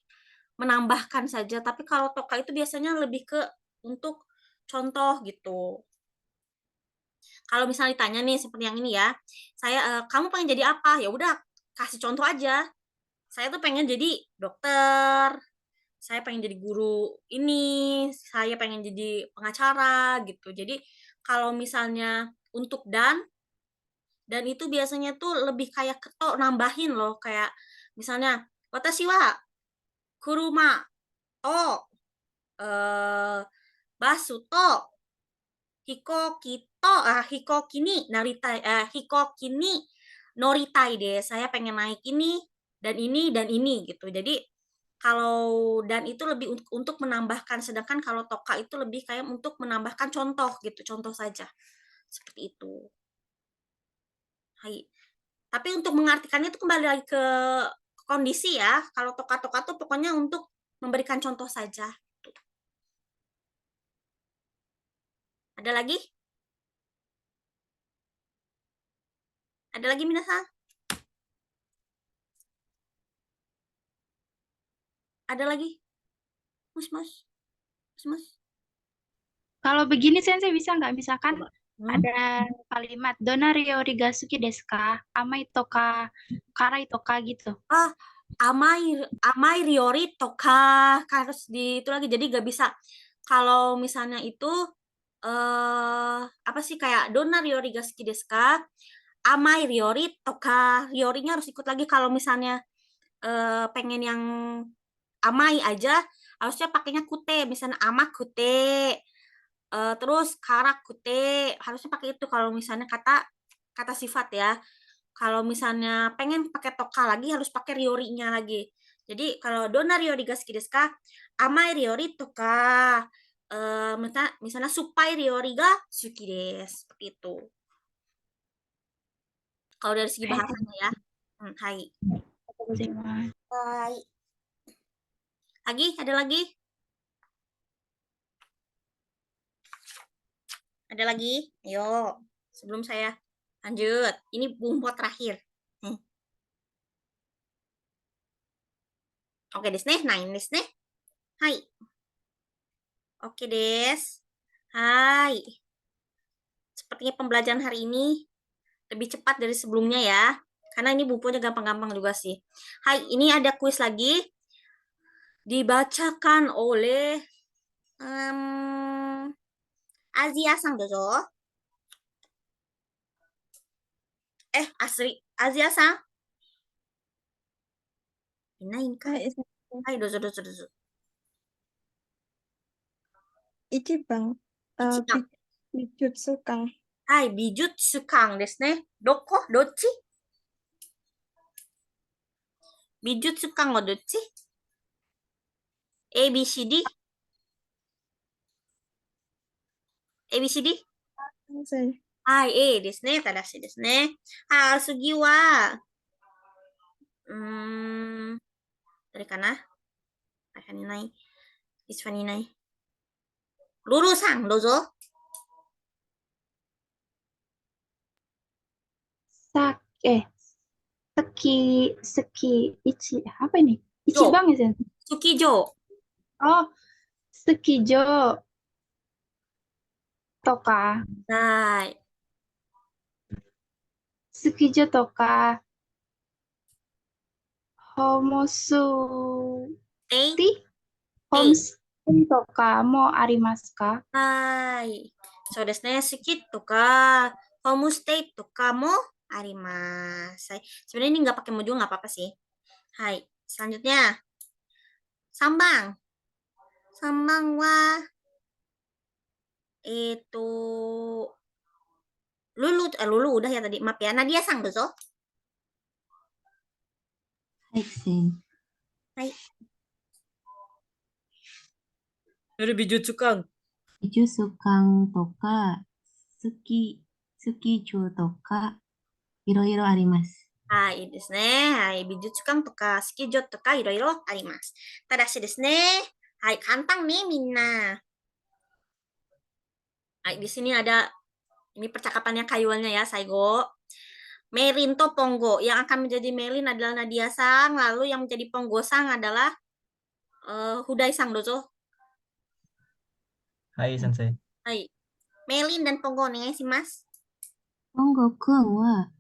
menambahkan saja. Tapi kalau toka itu biasanya lebih ke untuk contoh gitu. Kalau misalnya ditanya nih seperti yang ini ya, saya kamu pengen jadi apa? Ya udah kasih contoh aja. Saya tuh pengen jadi dokter, saya pengen jadi guru ini, saya pengen jadi pengacara gitu. Jadi kalau misalnya untuk dan itu biasanya tuh lebih kayak ketok nambahin loh, kayak misalnya watashi wa kuruma to basu to hikoki ni naritai hikoki ni noritai deh. Saya pengen naik ini dan ini gitu. Jadi kalau dan itu lebih untuk menambahkan, sedangkan kalau toka itu lebih kayak untuk menambahkan contoh gitu, contoh saja. Seperti itu. Hai. Tapi untuk mengartikannya itu kembali lagi ke kondisi ya. Kalau toka-toka tuh pokoknya untuk memberikan contoh saja. Ada lagi? Ada lagi minasan? Ada lagi? Mas. Kalau begini, Sensei bisa nggak? Misalkan ada kalimat Dona Ryori ga suki desu ka? Amai toka, karai toka gitu. Amai ryori toka harus di itu lagi. Jadi nggak bisa. Kalau misalnya itu apa sih, kayak Dona Ryori ga suki desu ka? Amai ryori toka. Ryorinya harus ikut lagi. Kalau misalnya pengen yang amai aja, harusnya pakainya kute. Misalnya ama kute. Terus kara kute. Harusnya pakai itu kalau misalnya kata sifat ya. Kalau misalnya pengen pakai toka lagi, harus pakai ryori-nya lagi. Jadi kalau Dona Ryori ga suki desu ka? Amai ryori toka. Misalnya supai ryori ga suki desu. Seperti itu. Kalau dari segi bahasanya ya. Hai. Hai. Lagi? Ada lagi? Ada lagi? Ayo, sebelum saya lanjut. Ini bumpo terakhir. Oke, desu ne. Nine desu ne. Hai. Oke, des. Hai. Sepertinya pembelajaran hari ini lebih cepat dari sebelumnya ya. Karena ini bumponya gampang-gampang juga sih. Hai, ini ada kuis lagi. Dibacakan oleh Azia-san dozo. Asri. Azia-san. Inain ka? Hai, dozo. 1番、Ichiban.美術館。はい、美術館ですね。どっち美術館はどっち ?ABCD? ABCD? 先生、はい、A ですね。正しいですね。次は、誰かなあれにない。いつにない。ルルさん、どうぞ。Apa ini? Ichiban ya, Sensei? スキー場。 Oh, Sukijo toka. はい。 Sukijo toka. Homestay えい。 Homestay toka mo arimasu ka? はい。そうですね。スキとか、ホームステイとかもあります。はい。Sebenarnya ini nggak pakai mo juga nggak apa-apa sih. Hai. Selanjutnya. 3番。3番は、Lulu udah ya tadi. Maaf ya. Nadia-san, dozo. はい、先はい。美術館。美術館とか、スキー場とか、いろいろあります。はい、いいですね。はい。美術館とか、スキー場とか、いろいろあります。ただしですね。はい、簡単nih, Minna. Hai, di sini ada, ini percakapannya kayuannya ya, Saigo. Merin to Ponggo. Yang akan menjadi Melin adalah Nadia-sang, lalu yang menjadi Ponggo-sang adalah Hudai-sang, dozo. Hai, Sensei. Hai. Melin dan Ponggo nih, si Mas. 本郷くんは、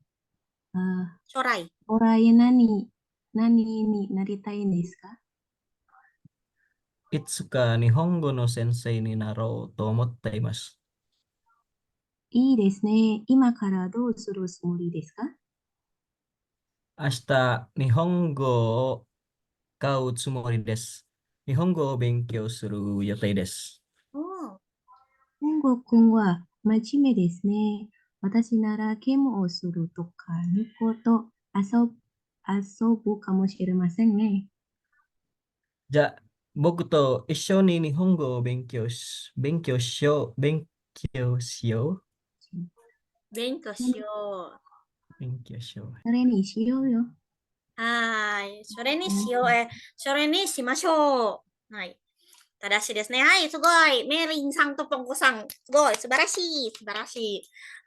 将来。将来何になりたいんですか？ いつか日本語の先生になろうと思っています。いいですね。今からどうするつもりですか？明日、日本語を買うつもりです。日本語を勉強する予定です。本郷くんは真面目ですね。私ならゲームをするとか、猫と遊ぶかもしれませんね。じゃあ、僕と一緒に日本語を勉強しよう。勉強しよう。勉強しよう。それにしようよ。はい。それにしよう。それにしましょう。はい。正しいですね。はい、すごい。Merin-sang to Ponggo-sang. Sugoi, subarashi.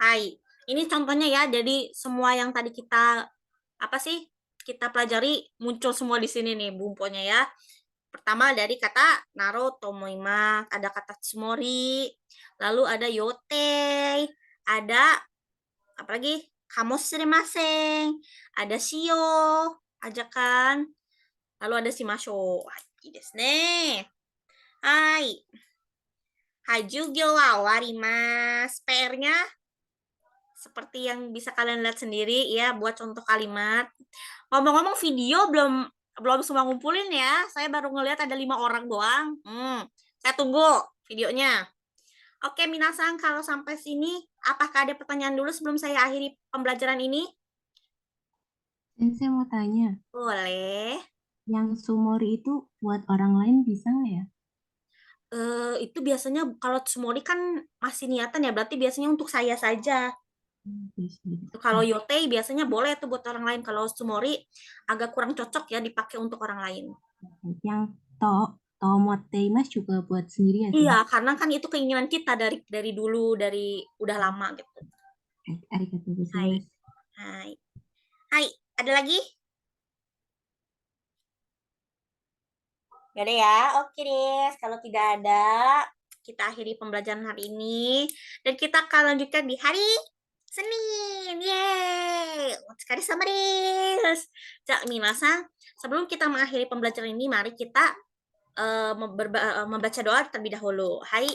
Hai. Ini contohnya ya, jadi semua yang tadi kita pelajari muncul semua di sini nih bumponya ya. Pertama dari kata naro tomoima, ada kata tsumori, lalu ada yotei, ada apa lagi? Kamoshimasen, ada shio, ajakan, lalu ada shimasho. Hai, desu ne. Hai. Hai, jugyo wa owarimasu. PR-nya seperti yang bisa kalian lihat sendiri ya, buat contoh kalimat. Ngomong-ngomong video belum semua ngumpulin ya. Saya baru ngelihat ada 5 orang doang. Saya tunggu videonya. Oke, minasan, kalau sampai sini apakah ada pertanyaan dulu sebelum saya akhiri pembelajaran ini? Sensei mau tanya, Boleh. yang sumori itu buat orang lain bisa nggak ya? Itu biasanya kalau tsumori kan masih niatan ya, berarti biasanya untuk saya saja. Kalau yotei biasanya boleh tuh buat orang lain. Kalau tsumori agak kurang cocok ya dipakai untuk orang lain. Yang Tomotteimasu juga buat sendirian sih. Iya, karena kan itu keinginan kita dari dulu, dari udah lama gitu. Arigatou Hai. gozaimasu. Hai. Hai, ada lagi? Gak ada ya? Oke deh, kalau tidak ada, kita akhiri pembelajaran hari ini. Dan kita akan lanjutkan di hari Senin. Yeay! Sekali sama des. Cak Minasa, sebelum kita mengakhiri pembelajaran ini, mari kita membaca doa terlebih dahulu. Hai,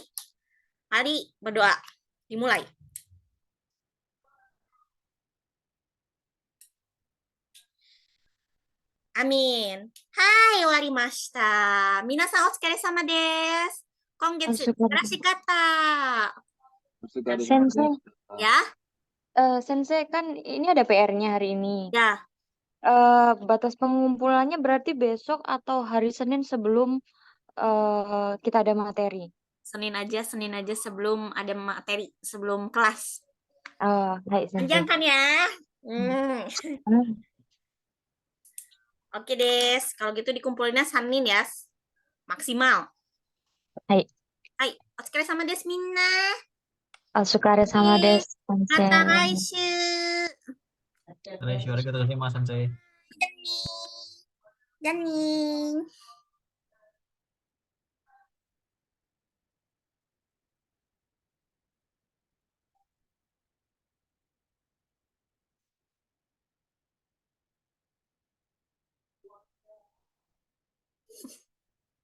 mari berdoa. Dimulai. Amin. Hai, warimashita. Minasan otsukaresama desu. Kongetsu, terasi kata. Sensei, Ya, Sensei kan ini ada PR-nya hari ini. ya. Batas pengumpulannya berarti besok atau hari Senin sebelum kita ada materi. Senin aja sebelum ada materi, sebelum kelas. Hai Sensei. Panjang kan ya? Oke des, kalau gitu dikumpulinnya Senin ya. Maksimal. Hai. Hai, otsukaresama desu minna. Asukare-sama desu, Sensei. Mata laishu. Arigatou gozaimasu, Sensei. Dani.